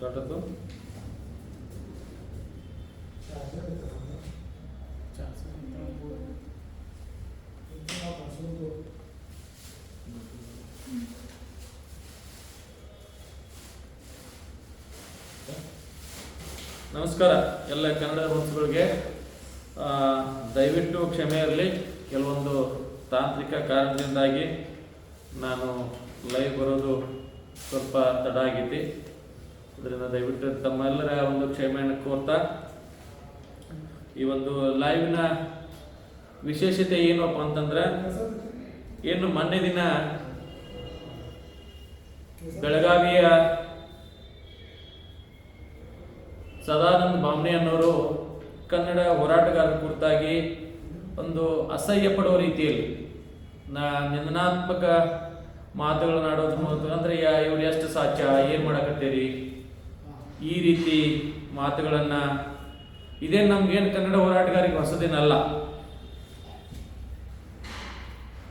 ಸ್ಟಾರ್ಟದ್ದು ನಮಸ್ಕಾರ ಎಲ್ಲ ಕನ್ನಡ ಬಂಧುಗಳಿಗೆ. ದಯವಿಟ್ಟು ಕ್ಷಮೆ ಇರಲಿ, ಕೆಲವೊಂದು ತಾಂತ್ರಿಕ ಕಾರಣದಿಂದಾಗಿ ನಾನು ಲೈವ್ ಬರೋದು ಸ್ವಲ್ಪ ತಡ ಆಗೈತಿ. ಅದರಿಂದ ದಯವಿಟ್ಟು ತಮ್ಮೆಲ್ಲರ ಒಂದು ಕ್ಷಮೆಯನ್ನು ಕೋರ್ತಾ ಈ ಒಂದು ಲೈವ್ನ ವಿಶೇಷತೆ ಏನಪ್ಪ ಅಂತಂದ್ರೆ, ಏನು ಮೊನ್ನೆ ದಿನ ಬೆಳಗಾವಿಯ ಸದಾನಂದ ಬಾಮ್ನೆ ಅನ್ನೋರು ಕನ್ನಡ ಹೋರಾಟಗಾರರ ಕುರಿತಾಗಿ ಒಂದು ಅಸಹ್ಯ ಪಡುವ ರೀತಿಯಲ್ಲಿ ನಿಂದನಾತ್ಮಕ ಮಾತುಗಳನ್ನ ಆಡೋದ್ರ ಮೂಲಕ, ಅಂದ್ರೆ ಇವ್ರು ಎಷ್ಟು ಸಾಚ, ಏನು ಮಾಡಕತ್ತೀರಿ, ಈ ರೀತಿ ಮಾತುಗಳನ್ನು, ಇದೇನು ನಮ್ಗೇನು ಕನ್ನಡ ಹೋರಾಟಗಾರಿಗೆ ಹೊಸದೇನಲ್ಲ.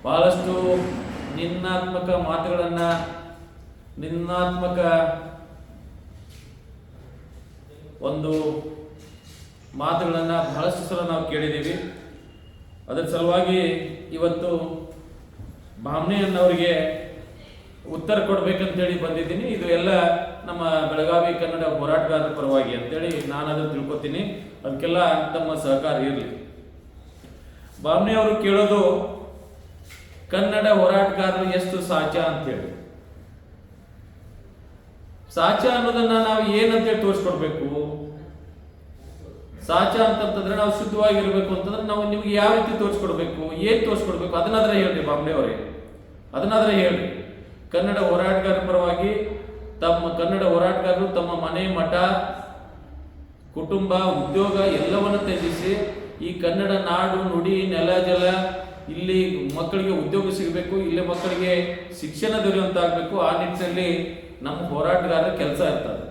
ಬಹಳಷ್ಟು ನಿಂದನಾತ್ಮಕ ಮಾತುಗಳನ್ನು, ನಿಂದನಾತ್ಮಕ ಒಂದು ಮಾತುಗಳನ್ನು ಬಹಳಷ್ಟು ಸಲ ನಾವು ಕೇಳಿದ್ದೀವಿ. ಅದರ ಸಲುವಾಗಿ ಇವತ್ತು ಬಾಮ್ನೆ ಅನ್ನೋರಿಗೆ ಉತ್ತರ ಕೊಡ್ಬೇಕಂತೇಳಿ ಬಂದಿದ್ದೀನಿ. ಇದು ಎಲ್ಲ ನಮ್ಮ ಬೆಳಗಾವಿ ಕನ್ನಡ ಹೋರಾಟಗಾರರ ಪರವಾಗಿ ಅಂತೇಳಿ ನಾನು ಅದನ್ನು ತಿಳ್ಕೊತೀನಿ. ಅದಕ್ಕೆಲ್ಲ ತಮ್ಮ ಸಹಕಾರ ಇರಲಿ. ಬಾಮ್ನೆ ಅವರು ಕೇಳೋದು ಕನ್ನಡ ಹೋರಾಟಗಾರರು ಎಷ್ಟು ಸಾಚ ಅಂತೇಳಿ. ಸಾಚ ಅನ್ನೋದನ್ನ ನಾವು ಏನಂತೇಳಿ ತೋರಿಸ್ಕೊಡ್ಬೇಕು? ಸಾಚ ಅಂತಂತಂದ್ರೆ ನಾವು ಶುದ್ಧವಾಗಿರ್ಬೇಕು ಅಂತಂದ್ರೆ ನಾವು ನಿಮ್ಗೆ ಯಾವ ರೀತಿ ತೋರಿಸ್ಕೊಡ್ಬೇಕು, ಏನ್ ತೋರಿಸ್ಕೊಡ್ಬೇಕು, ಅದನ್ನಾದ್ರೆ ಹೇಳ್ರಿ ಬಾಮ್ನೆ ಅವರೇ, ಅದನ್ನಾದ್ರೆ ಹೇಳ್ರಿ. ಕನ್ನಡ ಹೋರಾಟಗಾರರ ಪರವಾಗಿ ಕನ್ನಡ ಹೋರಾಟಗಾರರು ತಮ್ಮ ಮನೆ, ಮಠ, ಕುಟುಂಬ, ಉದ್ಯೋಗ ಎಲ್ಲವನ್ನು ತ್ಯಜಿಸಿ ಈ ಕನ್ನಡ ನಾಡು, ನುಡಿ, ನೆಲ, ಜಲ, ಇಲ್ಲಿ ಮಕ್ಕಳಿಗೆ ಉದ್ಯೋಗ ಸಿಗಬೇಕು, ಇಲ್ಲಿ ಮಕ್ಕಳಿಗೆ ಶಿಕ್ಷಣ ದೊರೆಯುವಂತಾಗಬೇಕು, ಆ ನಿಟ್ಟಿನಲ್ಲಿ ನಮ್ಮ ಹೋರಾಟಗಾರರ ಕೆಲಸ ಇರ್ತದೆ.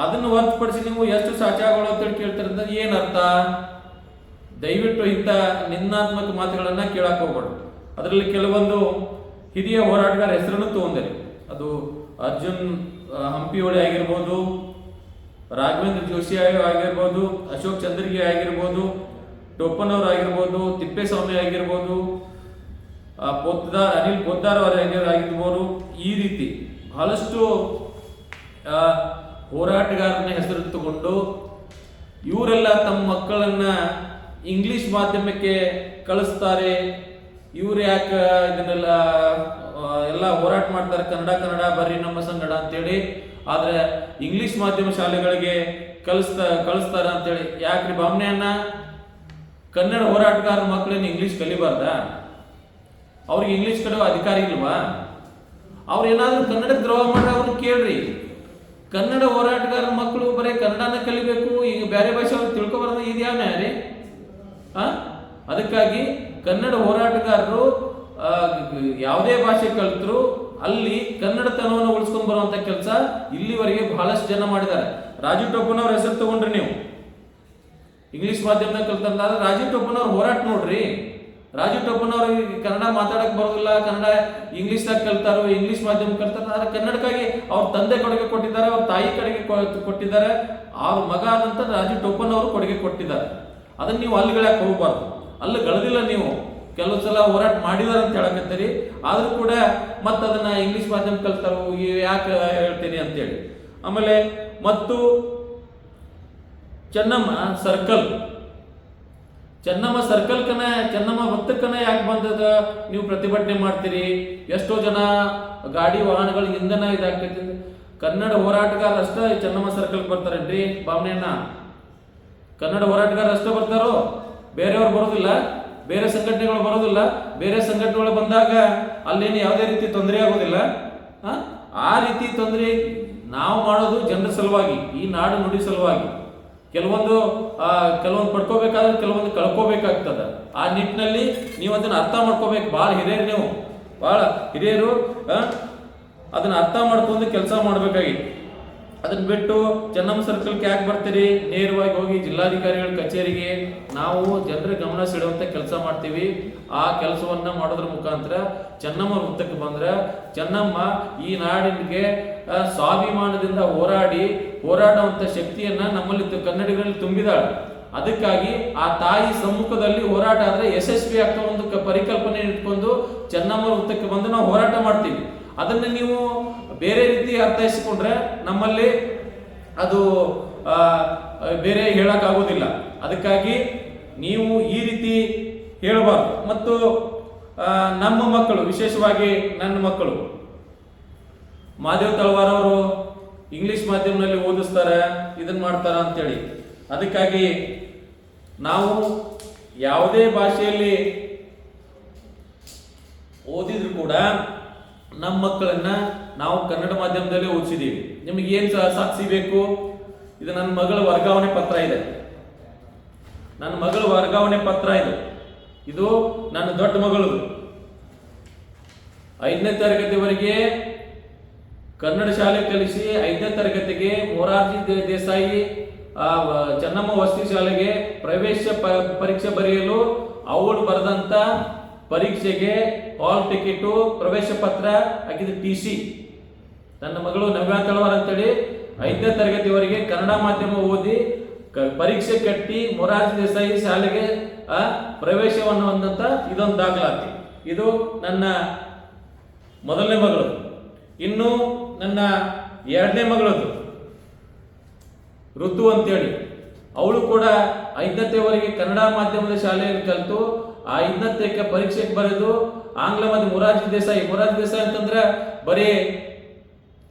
ಅದನ್ನು ಹೊರತುಪಡಿಸಿ ನೀವು ಎಷ್ಟು ಸಾಚಾಗಳು ಅಂತೇಳಿ ಕೇಳ್ತಾರೆ ಅಂದ್ರೆ ಏನರ್ಥ? ದಯವಿಟ್ಟು ಇಂಥ ನಿಂದನಾತ್ಮಕ ಮಾತುಗಳನ್ನ ಕೇಳಕ್ ಹೋಗ್ಬಾರ್ದು. ಅದರಲ್ಲಿ ಕೆಲವೊಂದು ಹಿರಿಯ ಹೋರಾಟಗಾರ ಹೆಸರನ್ನು ತಗೊಂಡಿರಿ. ಅದು ಅರ್ಜುನ್ ಹಂಪಿಹೊಳೆ ಆಗಿರ್ಬೋದು, ರಾಘವೇಂದ್ರ ಜೋಶಿ ಆಗಿರ್ಬೋದು, ಅಶೋಕ್ ಚಂದ್ರಗಿ ಆಗಿರ್ಬೋದು, ಟೋಪನವ್ರು ಆಗಿರ್ಬೋದು, ತಿಪ್ಪೇಸ್ವಾಮಿ ಆಗಿರ್ಬೋದು, ಅನಿಲ್ ಪೋದ್ದಾರ್ ಆಗಿರ್ಬೋದು. ಈ ರೀತಿ ಬಹಳಷ್ಟು ಹೋರಾಟಗಾರನ ಹೆಸರು ತಗೊಂಡು ಇವರೆಲ್ಲ ತಮ್ಮ ಮಕ್ಕಳನ್ನ ಇಂಗ್ಲಿಷ್ ಮಾಧ್ಯಮಕ್ಕೆ ಕಳಿಸ್ತಾರೆ. ಇವ್ರು ಯಾಕೆ ಇದನ್ನೆಲ್ಲ ಎಲ್ಲ ಹೋರಾಟ ಮಾಡ್ತಾರೆ, ಕನ್ನಡ ಬರ್ರಿ ನಮ್ಮ ಸಂಗಡ ಅಂತೇಳಿ, ಆದ್ರೆ ಇಂಗ್ಲಿಷ್ ಮಾಧ್ಯಮ ಶಾಲೆಗಳಿಗೆ ಕಳಿಸ್ತಾರ ಅಂತೇಳಿ. ಯಾಕ್ರಿ ಬಾಮ್ನೆಯನ್ನ ಕನ್ನಡ ಹೋರಾಟಗಾರರ ಮಕ್ಕಳನ್ನ ಇಂಗ್ಲಿಷ್ ಕಲಿಬಾರ್ದ? ಅವ್ರಿಗೆ ಇಂಗ್ಲಿಷ್ ಕಲಿಯೋ ಅಧಿಕಾರ ಇಲ್ವಾ? ಅವ್ರು ಏನಾದ್ರೂ ಕನ್ನಡ ದ್ರೋಹ ಮಾಡ್ರೆ ಅವ್ರನ್ನ ಕೇಳ್ರಿ. ಕನ್ನಡ ಹೋರಾಟಗಾರರ ಮಕ್ಕಳು ಬರೀ ಕನ್ನಡನ ಕಲಿಬೇಕು, ಈಗ ಬೇರೆ ಭಾಷೆ ಅವ್ರು ತಿಳ್ಕೊಬಾರ್ದು, ಇದ್ಯಾವ ರೀ? ಅದಕ್ಕಾಗಿ ಕನ್ನಡ ಹೋರಾಟಗಾರರು ಯಾವುದೇ ಭಾಷೆ ಕಲಿತರು ಅಲ್ಲಿ ಕನ್ನಡತನವನ್ನು ಉಳಿಸ್ಕೊಂಡ್ ಬರುವಂತ ಕೆಲಸ ಇಲ್ಲಿವರೆಗೆ ಬಹಳಷ್ಟು ಜನ ಮಾಡಿದ್ದಾರೆ. ರಾಜೀವ್ ಟೋಪನವ್ರ ಹೆಸರು ತಗೊಂಡ್ರಿ ನೀವು, ಇಂಗ್ಲಿಷ್ ಮಾಧ್ಯಮದಾಗ ಕಲ್ತಾರ. ರಾಜೀವ್ ಟೋಪನವ್ರ ಹೋರಾಟ ನೋಡ್ರಿ. ರಾಜೀವ್ ಟೋಪನವ್ರಿಗೆ ಕನ್ನಡ ಮಾತಾಡಕ್ ಬರೋದಿಲ್ಲ, ಕನ್ನಡ ಇಂಗ್ಲಿಷ್ದಾಗ ಕಲ್ತಾರೋ, ಇಂಗ್ಲಿಷ್ ಮಾಧ್ಯಮ ಕಲ್ತಾರ. ಆದ್ರೆ ಕನ್ನಡಕ್ಕಾಗಿ ಅವ್ರ ತಂದೆ ಕೊಡುಗೆ ಕೊಟ್ಟಿದ್ದಾರೆ, ಅವ್ರ ತಾಯಿ ಕಡೆಗೆ ಕೊಟ್ಟಿದ್ದಾರೆ, ಅವ್ರ ಮಗ ಆದಂತ ರಾಜೀವ್ ಟೋಪನವರು ಕೊಡುಗೆ ಕೊಟ್ಟಿದ್ದಾರೆ. ಅದನ್ನ ನೀವು ಅಲ್ಲಿಗಳಾಕ್ ಹೋಗ್ಬಾರ್ದು. ಅಲ್ಲಿ ಗಳದಿಲ್ಲ ನೀವು, ಕೆಲವು ಸಲ ಹೋರಾಟ ಮಾಡಿದಾರ ಅಂತ ಹೇಳಕತ್ತೀರಿ, ಆದ್ರೂ ಕೂಡ ಮತ್ತೆ ಅದನ್ನ ಇಂಗ್ಲಿಷ್ ಮಾಧ್ಯಮ ಕಲ್ತಾರೋ ಯಾಕೆ ಹೇಳ್ತೀನಿ ಅಂತೇಳಿ. ಆಮೇಲೆ ಮತ್ತು ಚೆನ್ನಮ್ಮ ಚೆನ್ನಮ್ಮ ವೃತ್ತಕ್ಕನ ಯಾಕೆ ಬಂದದ ನೀವು ಪ್ರತಿಭಟನೆ ಮಾಡ್ತೀರಿ? ಎಷ್ಟೋ ಜನ ಗಾಡಿ ವಾಹನಗಳ ಇಂಧನ ಇದಾಗ್ತೈತಿ. ಕನ್ನಡ ಹೋರಾಟಗಾರ ಅಷ್ಟೇ ಚೆನ್ನಮ್ಮ ಸರ್ಕಲ್ ಬರ್ತಾರೇನ್ರಿ ಬಾಮ್ನೆಯನ್ನ? ಕನ್ನಡ ಹೋರಾಟಗಾರ ಅಷ್ಟೇ ಬರ್ತಾರೋ? ಬೇರೆಯವ್ರು ಬರೋದಿಲ್ಲ, ಬೇರೆ ಸಂಘಟನೆಗಳು ಬರೋದಿಲ್ಲ. ಬೇರೆ ಸಂಘಟನೆಗಳು ಬಂದಾಗ ಅಲ್ಲೇನು ಯಾವುದೇ ರೀತಿ ತೊಂದರೆ ಆಗೋದಿಲ್ಲ. ಆ ರೀತಿ ತೊಂದರೆ ನಾವು ಮಾಡೋದು ಜನರ ಸಲುವಾಗಿ, ಈ ನಾಡು ನುಡಿ ಸಲುವಾಗಿ. ಕೆಲವೊಂದು ಪಡ್ಕೋಬೇಕಾದ್ರೆ ಕೆಲವೊಂದು ಕಳ್ಕೋಬೇಕಾಗ್ತದ. ಆ ನಿಟ್ಟಿನಲ್ಲಿ ನೀವು ಅದನ್ನ ಅರ್ಥ ಮಾಡ್ಕೋಬೇಕು. ಭಾಳ ಹಿರಿಯರು ಅದನ್ನ ಅರ್ಥ ಮಾಡ್ಕೊಂಡು ಕೆಲಸ ಮಾಡ್ಬೇಕಾಗಿತ್ತು. ಅದನ್ನ ಬಿಟ್ಟು ಚೆನ್ನಮ್ಮ ಸರ್ಕಲ್ಗೆ ಯಾಕೆ ಬರ್ತೀರಿ? ನೇರವಾಗಿ ಹೋಗಿ ಜಿಲ್ಲಾಧಿಕಾರಿಗಳ ಕಚೇರಿಗೆ ನಾವು ಜನರ ಗಮನ ಸೆಳೆಯುವಂತ ಕೆಲಸ ಮಾಡ್ತೀವಿ. ಆ ಕೆಲಸವನ್ನ ಮಾಡೋದ್ರ ಮುಖಾಂತರ ಚೆನ್ನಮ್ಮ ವೃತ್ತಕ್ಕೆ ಬಂದ್ರೆ ಚೆನ್ನಮ್ಮ ಈ ನಾಡಿಗೆ ಸ್ವಾಭಿಮಾನದಿಂದ ಹೋರಾಡಿ ಹೋರಾಡುವಂತ ಶಕ್ತಿಯನ್ನ ನಮ್ಮಲ್ಲಿ ಕನ್ನಡಿಗರಲ್ಲಿ ತುಂಬಿದಾಳೆ. ಅದಕ್ಕಾಗಿ ಆ ತಾಯಿ ಸಮ್ಮುಖದಲ್ಲಿ ಹೋರಾಟ ಆದ್ರೆ ಯಶಸ್ವಿ ಆಗ್ತಾ ಒಂದು ಪರಿಕಲ್ಪನೆ ಇಟ್ಕೊಂಡು ಚೆನ್ನಮ್ಮ ವೃತ್ತಕ್ಕೆ ಬಂದು ನಾವು ಹೋರಾಟ ಮಾಡ್ತೀವಿ. ಅದನ್ನ ನೀವು ಬೇರೆ ರೀತಿ ಅರ್ಥೈಸಿಕೊಂಡ್ರೆ ನಮ್ಮಲ್ಲಿ ಅದು ಬೇರೆ ಹೇಳಕ್ ಆಗೋದಿಲ್ಲ. ಅದಕ್ಕಾಗಿ ನೀವು ಈ ರೀತಿ ಹೇಳಬಾರ್ದು. ಮತ್ತು ನಮ್ಮ ಮಕ್ಕಳು, ವಿಶೇಷವಾಗಿ ನನ್ನ ಮಕ್ಕಳು, ಮಹಾದೇವ್ ತಳವಾರ್ ಅವರು ಇಂಗ್ಲಿಷ್ ಮಾಧ್ಯಮದಲ್ಲಿ ಓದಿಸ್ತಾರೆ, ಇದನ್ನ ಮಾಡ್ತಾರ ಅಂತೇಳಿ. ಅದಕ್ಕಾಗಿ ನಾವು ಯಾವುದೇ ಭಾಷೆಯಲ್ಲಿ ಓದಿದ್ರು ಕೂಡ ನಮ್ಮ ಮಕ್ಕಳನ್ನ ನಾವು ಕನ್ನಡ ಮಾಧ್ಯಮದಲ್ಲೇ ಓದಿಸಿದೀವಿ. ನಿಮಗೆ ಏನ್ ಸಾಕ್ಷಿ ಬೇಕು? ಇದು ನನ್ನ ಮಗಳ ವರ್ಗಾವಣೆ ಪತ್ರ ಇದೆ, ನನ್ನ ಮಗಳ ವರ್ಗಾವಣೆ ಪತ್ರ ಇದು ನನ್ನ ದೊಡ್ಡ ಮಗಳದು. 5ನೇ ತರಗತಿವರೆಗೆ ಕನ್ನಡ ಶಾಲೆ ಕಲಿಸಿ 5ನೇ ತರಗತಿಗೆ ಮೊರಾರ್ಜಿ ದೇಸಾಯಿ ಚೆನ್ನಮ್ಮ ವಸತಿ ಶಾಲೆಗೆ ಪ್ರವೇಶ ಪರೀಕ್ಷೆ ಬರೆಯಲು ಅವಳು ಬರೆದಂತ ಪರೀಕ್ಷೆಗೆ ಹಾಲ್ ಟಿಕೆಟ್, ಪ್ರವೇಶ ಪತ್ರ ಹಾಕಿದ TC. ನನ್ನ ಮಗಳು ನವ್ಯಾ ತಳವಾರ್ ಅಂತೇಳಿ 5ನೇ ತರಗತಿವರೆಗೆ ಕನ್ನಡ ಮಾಧ್ಯಮ ಓದಿ ಪರೀಕ್ಷೆ ಕಟ್ಟಿ ಮೊರಾರ್ಜಿ ದೇಸಾಯಿ ಶಾಲೆಗೆ ಪ್ರವೇಶವನ್ನು ಹೊಂದಂತ ಇದೊಂದು ದಾಖಲಾತಿ. ಇದು ನನ್ನ ಮೊದಲನೇ ಮಗಳು. ಇನ್ನು ನನ್ನ 2ನೇ ಮಗಳದು ಋತು ಅಂತೇಳಿ, ಅವಳು ಕೂಡ 5ನೇವರೆಗೆ ಕನ್ನಡ ಮಾಧ್ಯಮದ ಶಾಲೆಯಲ್ಲಿ ಕಲಿತು 5ನೇ ಪರೀಕ್ಷೆಗೆ ಬರೆದು ಆಂಗ್ಲ ಮಾಧ್ಯಮ ಮೊರಾರ್ಜಿ ದೇಸಾಯಿ ಅಂತಂದ್ರೆ ಬರೀ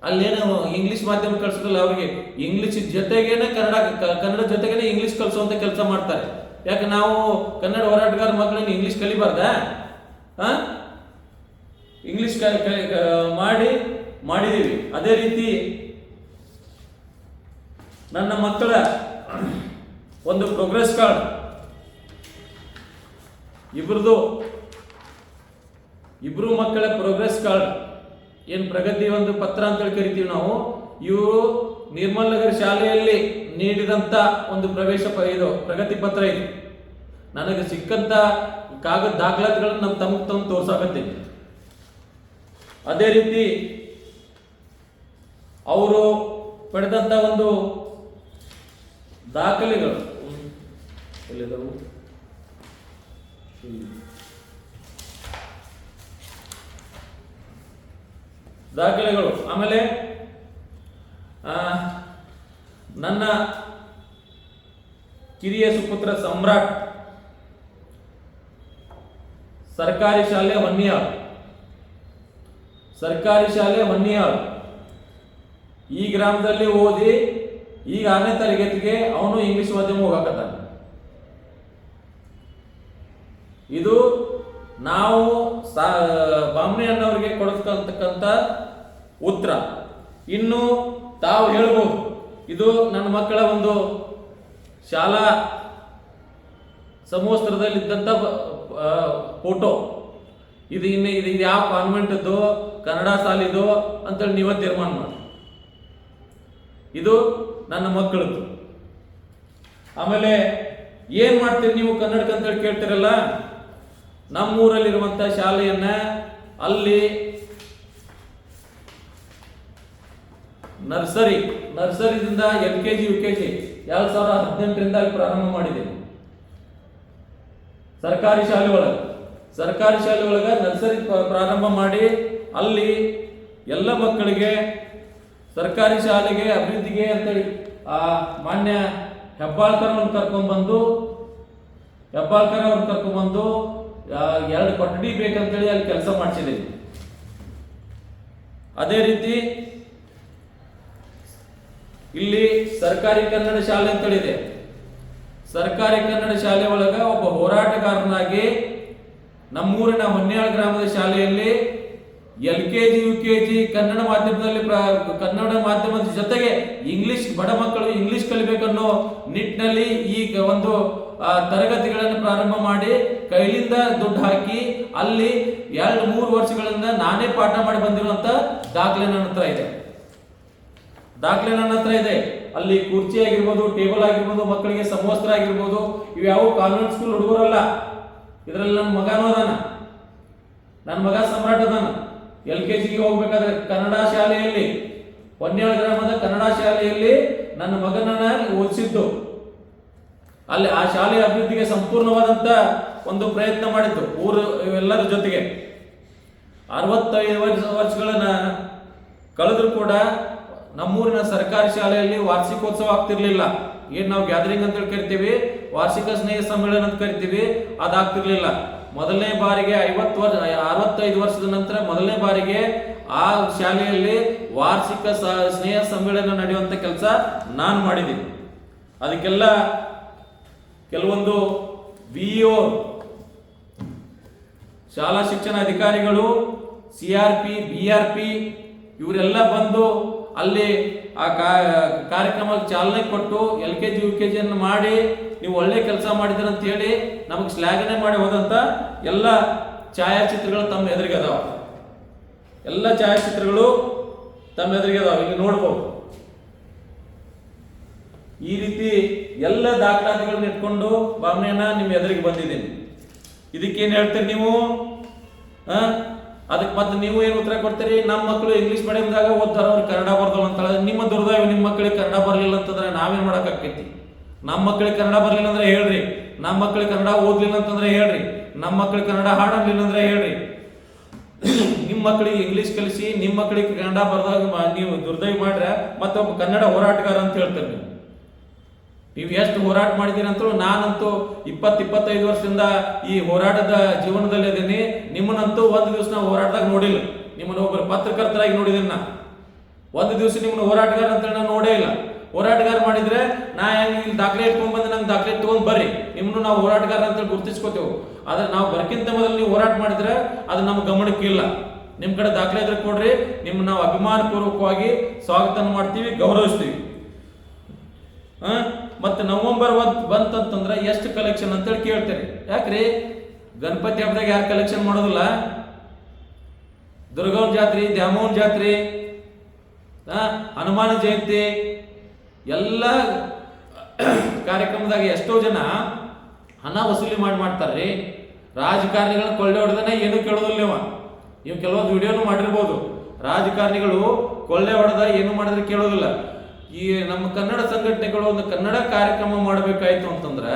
ಅಲ್ಲೇನು ಇಂಗ್ಲಿಷ್ ಮಾಧ್ಯಮ ಕಲಿಸೋದಿಲ್ಲ, ಅವ್ರಿಗೆ ಇಂಗ್ಲಿಷ್ ಜೊತೆಗೇನೆ ಕನ್ನಡ ಜೊತೆಗೇನೆ ಇಂಗ್ಲಿಷ್ ಕಲಿಸುವಂತ ಕೆಲಸ ಮಾಡ್ತಾರೆ. ಯಾಕೆ ನಾವು ಕನ್ನಡ ಹೋರಾಟಗಾರ ಮಕ್ಕಳನ್ನ ಇಂಗ್ಲಿಷ್ ಕಲಿಬಾರ್ದ? ಇಂಗ್ಲಿಷ್ ಮಾಡಿದೀವಿ. ಅದೇ ರೀತಿ ನನ್ನ ಮಕ್ಕಳ ಒಂದು ಪ್ರೋಗ್ರೆಸ್ ಕಾರ್ಡ್, ಇಬ್ರು ಮಕ್ಕಳ ಪ್ರೋಗ್ರೆಸ್ ಕಾರ್ಡ್, ಏನ್ ಪ್ರಗತಿ ಒಂದು ಪತ್ರ ಅಂತ ಕರಿತೀವಿ ನಾವು, ಇವರು ನಿರ್ಮಲ್ ನಗರ್ ಶಾಲೆಯಲ್ಲಿ ನೀಡಿದಂತ ಒಂದು ಪ್ರಗತಿ ಪತ್ರ ಇದು. ನನಗೆ ಸಿಕ್ಕಂತ ಕಾಗದ ದಾಖಲಾತಿಗಳನ್ನು ನಮ್ಮ ತಮ್ಮ ತೋರ್ಸಾಕತ್ತೀನಿ. ಅದೇ ರೀತಿ ಅವರು ಪಡೆದಂತ ಒಂದು ದಾಖಲೆಗಳು ಎಲ್ಲಿದವು? ದಾಖಲೆಗಳು. ಆಮೇಲೆ ನನ್ನ ಕಿರಿಯ ಸುಪುತ್ರ ಸಮ್ರಾಟ್ ಸರ್ಕಾರಿ ಶಾಲೆ ಹೊನ್ನಿಯಾಳ್ ಈ ಗ್ರಾಮದಲ್ಲಿ ಓದಿ ಈಗ 6ನೇ ತರಗತಿಗೆ ಅವನು ಇಂಗ್ಲಿಷ್ ಮಾಧ್ಯಮ ಹೋಗಾಕತ್ತಾನ. ಇದು ನಾವು ಬಾಮ್ನಿ ಅನ್ನೋರಿಗೆ ಕೊಡಿಸ್ತಕ್ಕಂಥ ಉತ್ತರ. ಇನ್ನು ತಾವು ಹೇಳ್ಬೋದು, ಇದು ನನ್ನ ಮಕ್ಕಳ ಒಂದು ಶಾಲಾ ಸಮವಸ್ತ್ರದಲ್ಲಿದ್ದಂಥ ಫೋಟೋ. ಇದು ಯಾವ ಕಾನ್ವೆಂಟದ್ದು, ಕನ್ನಡ ಶಾಲಿದು ಅಂತೇಳಿ ನೀವೇ ತೀರ್ಮಾನ ಮಾಡಿ. ಇದು ನನ್ನ ಮಕ್ಕಳದ್ದು. ಆಮೇಲೆ ಏನ್ ಮಾಡ್ತೀರಿ ನೀವು ಕನ್ನಡಕ್ಕೆ ಅಂತೇಳಿ ಕೇಳ್ತಿರಲ್ಲ, ನಮ್ಮೂರಲ್ಲಿರುವಂತ ಶಾಲೆಯನ್ನ ಅಲ್ಲಿ ನರ್ಸರಿದಿಂದ LKG UKG 2018ರಿಂದ ಅಲ್ಲಿ ಪ್ರಾರಂಭ ಮಾಡಿದೆ. ಸರ್ಕಾರಿ ಶಾಲೆ ಒಳಗ ನರ್ಸರಿ ಪ್ರಾರಂಭ ಮಾಡಿ ಅಲ್ಲಿ ಎಲ್ಲ ಮಕ್ಕಳಿಗೆ ಸರ್ಕಾರಿ ಶಾಲೆಗೆ ಅಭಿವೃದ್ಧಿಗೆ ಅಂತೇಳಿ ಮಾನ್ಯ ಹೆಬ್ಬಾಳ್ಕರ್ ಅವ್ರನ್ನ ಕರ್ಕೊಂಡ್ಬಂದು 2 ಕೊಠಡಿ ಬೇಕಂತೇಳಿ ಅಲ್ಲಿ ಕೆಲಸ ಮಾಡಿಸಿದ್ದೀವಿ. ಅದೇ ರೀತಿ ಇಲ್ಲಿ ಸರ್ಕಾರಿ ಕನ್ನಡ ಶಾಲೆ ಅಂತೇಳಿದೆ. ಸರ್ಕಾರಿ ಕನ್ನಡ ಶಾಲೆ ಒಳಗ ಒಬ್ಬ ಹೋರಾಟಗಾರನಾಗಿ ನಮ್ಮೂರಿನ ಹೊನ್ಯಾಳ ಗ್ರಾಮದ ಶಾಲೆಯಲ್ಲಿ LKG UKG ಕನ್ನಡ ಮಾಧ್ಯಮದ ಜೊತೆಗೆ ಇಂಗ್ಲಿಷ್, ಬಡ ಮಕ್ಕಳು ಇಂಗ್ಲಿಷ್ ಕಲಿಬೇಕನ್ನೋ ನಿಟ್ಟಿನಲ್ಲಿ ಈಗ ಒಂದು ತರಗತಿಗಳನ್ನು ಪ್ರಾರಂಭ ಮಾಡಿ ಕೈಲಿಂದ ದುಡ್ಡು ಹಾಕಿ ಅಲ್ಲಿ 2-3 ವರ್ಷಗಳಿಂದ ನಾನೇ ಪಾಠ ಮಾಡಿ ಬಂದಿರುವಂತ ದಾಖಲೆ ನನ್ನ ಹತ್ರ ಇದೆ. ಅಲ್ಲಿ ಕುರ್ಚಿ ಆಗಿರ್ಬೋದು, ಟೇಬಲ್ ಆಗಿರ್ಬೋದು, ಮಕ್ಕಳಿಗೆ ಸಮವಸ್ತ್ರ ಆಗಿರ್ಬೋದು, ಇವ್ಯಾವ ಕಾನ್ವೆಂಟ್ ಸ್ಕೂಲ್ ಹುಡುಗರಲ್ಲ. ಇದರಲ್ಲಿ ನನ್ನ ಮಗನೂ ಅದಾನ, ನನ್ನ ಮಗ ಸಮ್ರಾಟ್ ಅದಾನ. LKGಗೆ ಹೋಗ್ಬೇಕಾದ್ರೆ ಕನ್ನಡ ಶಾಲೆಯಲ್ಲಿ, ಹೊನ್ಯಾಳ ಗ್ರಾಮದ ಕನ್ನಡ ಶಾಲೆಯಲ್ಲಿ ನನ್ನ ಮಗನನ್ನ ಓದಿಸಿದ್ದು. ಅಲ್ಲಿ ಆ ಶಾಲೆಯ ಅಭಿವೃದ್ಧಿಗೆ ಸಂಪೂರ್ಣವಾದಂತ ಒಂದು ಪ್ರಯತ್ನ ಮಾಡಿದ್ದು ಊರು ಎಲ್ಲರ ಜೊತೆಗೆ. 65 ವರ್ಷಗಳನ್ನ ಕಳೆದ್ರು ಕೂಡ ನಮ್ಮೂರಿನ ಸರ್ಕಾರಿ ಶಾಲೆಯಲ್ಲಿ ವಾರ್ಷಿಕೋತ್ಸವ ಆಗ್ತಿರ್ಲಿಲ್ಲ. ಏನ್ ನಾವು ಗ್ಯಾದರಿಂಗ್ ಅಂತ ಕರಿತೀವಿ, ವಾರ್ಷಿಕ ಸ್ನೇಹ ಸಮ್ಮೇಳನ ಅಂತ ಕರಿತೀವಿ, ಅದಾಗ್ತಿರ್ಲಿಲ್ಲ. ಮೊದಲನೇ ಬಾರಿಗೆ 65 ವರ್ಷದ ನಂತರ ಮೊದಲನೇ ಬಾರಿಗೆ ಆ ಶಾಲೆಯಲ್ಲಿ ವಾರ್ಷಿಕ ಸ್ನೇಹ ಸಮ್ಮೇಳನ ನಡೆಯುವಂತ ಕೆಲಸ ನಾನು ಮಾಡಿದ್ದೀನಿ. ಅದಕ್ಕೆಲ್ಲ ಕೆಲವೊಂದು ವಿಇಒ, ಶಾಲಾ ಶಿಕ್ಷಣ ಅಧಿಕಾರಿಗಳು, CRP, BRP ಇವರೆಲ್ಲ ಬಂದು ಅಲ್ಲಿ ಆ ಕಾರ್ಯಕ್ರಮಕ್ಕೆ ಚಾಲನೆ ಕೊಟ್ಟು LKG UKG ಅನ್ನು ಮಾಡಿ ನೀವು ಒಳ್ಳೆ ಕೆಲಸ ಮಾಡಿದ್ರಿ ಅಂತ ಹೇಳಿ ನಮಗೆ ಶ್ಲಾಘನೆ ಮಾಡಿ ಹೋದಂತ ಎಲ್ಲ ಛಾಯಾಚಿತ್ರಗಳು ತಮ್ಮ ಎದುರಿಗೆ ಅದಾವ. ಎಲ್ಲ ಛಾಯಾಚಿತ್ರಗಳು ತಮ್ಮ ಎದುರಿಗೆ ಅದಾವ, ಇಲ್ಲಿ ನೋಡ್ಬೋದು. ಈ ರೀತಿ ಎಲ್ಲ ದಾಖಲಾತಿಗಳನ್ನ ಇಟ್ಕೊಂಡು ಭಾವನೆಯನ್ನ ನಿಮ್ಮ ಎದುರಿಗೆ ಬಂದಿದ್ದೀನಿ. ಇದಕ್ಕೇನು ಹೇಳ್ತೀರಿ ನೀವು? ಅದಕ್ಕೆ ಮತ್ತೆ ನೀವು ಏನು ಉತ್ತರ ಕೊಡ್ತೀರಿ? ನಮ್ಮ ಮಕ್ಕಳು ಇಂಗ್ಲಿಷ್ ಮೀಡಿಯಂದಾಗ ಓದ್ತಾರ, ಅವ್ರು ಕನ್ನಡ ಬರ್ದಲ್ಲ ಅಂತ. ನಿಮ್ಮ ದುರ್ದೈವ, ನಿಮ್ಮ ಮಕ್ಕಳಿಗೆ ಕನ್ನಡ ಬರಲಿಲ್ಲ ಅಂತಂದ್ರೆ ನಾವೇನ್ ಮಾಡಕ್ಕಾಕೈತಿ? ನಮ್ಮ ಮಕ್ಕಳಿಗೆ ಕನ್ನಡ ಬರಲಿಲ್ಲ ಅಂದ್ರೆ ಹೇಳ್ರಿ, ನಮ್ಮ ಮಕ್ಕಳಿಗೆ ಕನ್ನಡ ಓದ್ಲಿಲ್ಲ ಅಂತಂದ್ರೆ ಹೇಳ್ರಿ, ನಮ್ಮ ಮಕ್ಕಳಿಗೆ ಕನ್ನಡ ಹಾಡಲಿಲ್ಲ ಅಂದ್ರೆ ಹೇಳ್ರಿ. ನಿಮ್ಮ ಮಕ್ಕಳಿಗೆ ಇಂಗ್ಲಿಷ್ ಕಲಿಸಿ ನಿಮ್ಮ ಮಕ್ಕಳಿಗೆ ಕನ್ನಡ ಬರ್ದಾಗ ನೀವು ದುರ್ದೈವ ಮಾಡ್ರೆ ಮತ್ತೊಬ್ಬ ಕನ್ನಡ ಹೋರಾಟಗಾರ ಅಂತ ಹೇಳ್ತೀರಿ. ನೀವು ಎಷ್ಟು ಹೋರಾಟ ಮಾಡಿದ್ದೀರಿ ಅಂತೂ, ನಾನಂತೂ 20-25 ವರ್ಷದಿಂದ ಈ ಹೋರಾಟದ ಜೀವನದಲ್ಲಿ ಇದ್ದೀನಿ. ನಿಮ್ಮನ್ನಂತೂ ಒಂದು ದಿವಸ ನಾವು ಹೋರಾಟದಾಗ ನೋಡಿಲ್ಲ. ನಿಮ್ಮನ್ನ ಒಬ್ಬರು ಪತ್ರಕರ್ತರಾಗಿ ನೋಡಿದ್ದೀನಿ. ನಾ ಒಂದು ದಿವಸ ನಿಮ್ಮನ್ನ ಹೋರಾಟಗಾರ ಅಂತೇಳಿ ನಾನು ನೋಡೇ ಇಲ್ಲ. ಹೋರಾಟಗಾರ ಮಾಡಿದ್ರೆ ನಾ ಹೆಂಗೆ ಇಲ್ಲಿ ದಾಖಲೆ ಇಟ್ಕೊಂಡ್ ಬಂದು ನಂಗೆ ದಾಖಲೆ ಇಟ್ಕೊಂಡ್ ಬರ್ರಿ, ನಿಮ್ಮನ್ನು ನಾವು ಹೋರಾಟಗಾರ ಅಂತೇಳಿ ಗುರುತಿಸ್ಕೋತೇವೆ. ಆದ್ರೆ ನಾವು ಬರಕ್ಕಿಂತ ಮೊದಲು ನೀವು ಹೋರಾಟ ಮಾಡಿದ್ರೆ ಅದು ನಮ್ಮ ಗಮನಕ್ಕೆ ಇಲ್ಲ. ನಿಮ್ಮ ಕಡೆ ದಾಖಲೆ ಇದ್ರೆ ಕೊಡ್ರಿ, ನಿಮ್ಮನ್ನ ನಾವು ಅಭಿಮಾನಪೂರ್ವಕವಾಗಿ ಸ್ವಾಗತ ಮಾಡ್ತೀವಿ, ಗೌರವಿಸ್ತೀವಿ. ಮತ್ತೆ ನವೆಂಬರ್ ಬಂತಂತಂದ್ರೆ ಎಷ್ಟು ಕಲೆಕ್ಷನ್ ಅಂತೇಳಿ ಕೇಳ್ತೀರಿ. ಯಾಕ್ರಿ ಗಣಪತಿ ಹಬ್ಬದಾಗ ಯಾರು ಕಲೆಕ್ಷನ್ ಮಾಡೋದಿಲ್ಲ? ದುರ್ಗವ್ನ ಜಾತ್ರೆ, ದ್ಯಾಮವ್ವನ ಜಾತ್ರೆ, ಹನುಮಾನ ಜಯಂತಿ ಎಲ್ಲ ಕಾರ್ಯಕ್ರಮದಾಗ ಎಷ್ಟೋ ಜನ ಹಣ ವಸೂಲಿ ಮಾಡ್ತಾರ್ರಿ. ರಾಜಕಾರಣಿಗಳನ್ನ ಕೊಳ್ಳೆ ಹೊಡೆದನೆ ಏನು ಕೇಳೋದಿಲ್ಲ. ನೀವು ಕೆಲವೊಂದು ವಿಡಿಯೋನು ಮಾಡಿರ್ಬೋದು. ರಾಜಕಾರಣಿಗಳು ಕೊಳ್ಳೆ ಹೊಡೆದ ಏನು ಮಾಡಿದ್ರೆ ಕೇಳೋದಿಲ್ಲ. ಈ ನಮ್ಮ ಕನ್ನಡ ಸಂಘಟನೆಗಳು ಒಂದು ಕನ್ನಡ ಕಾರ್ಯಕ್ರಮ ಮಾಡಬೇಕಾಯ್ತು ಅಂತಂದ್ರೆ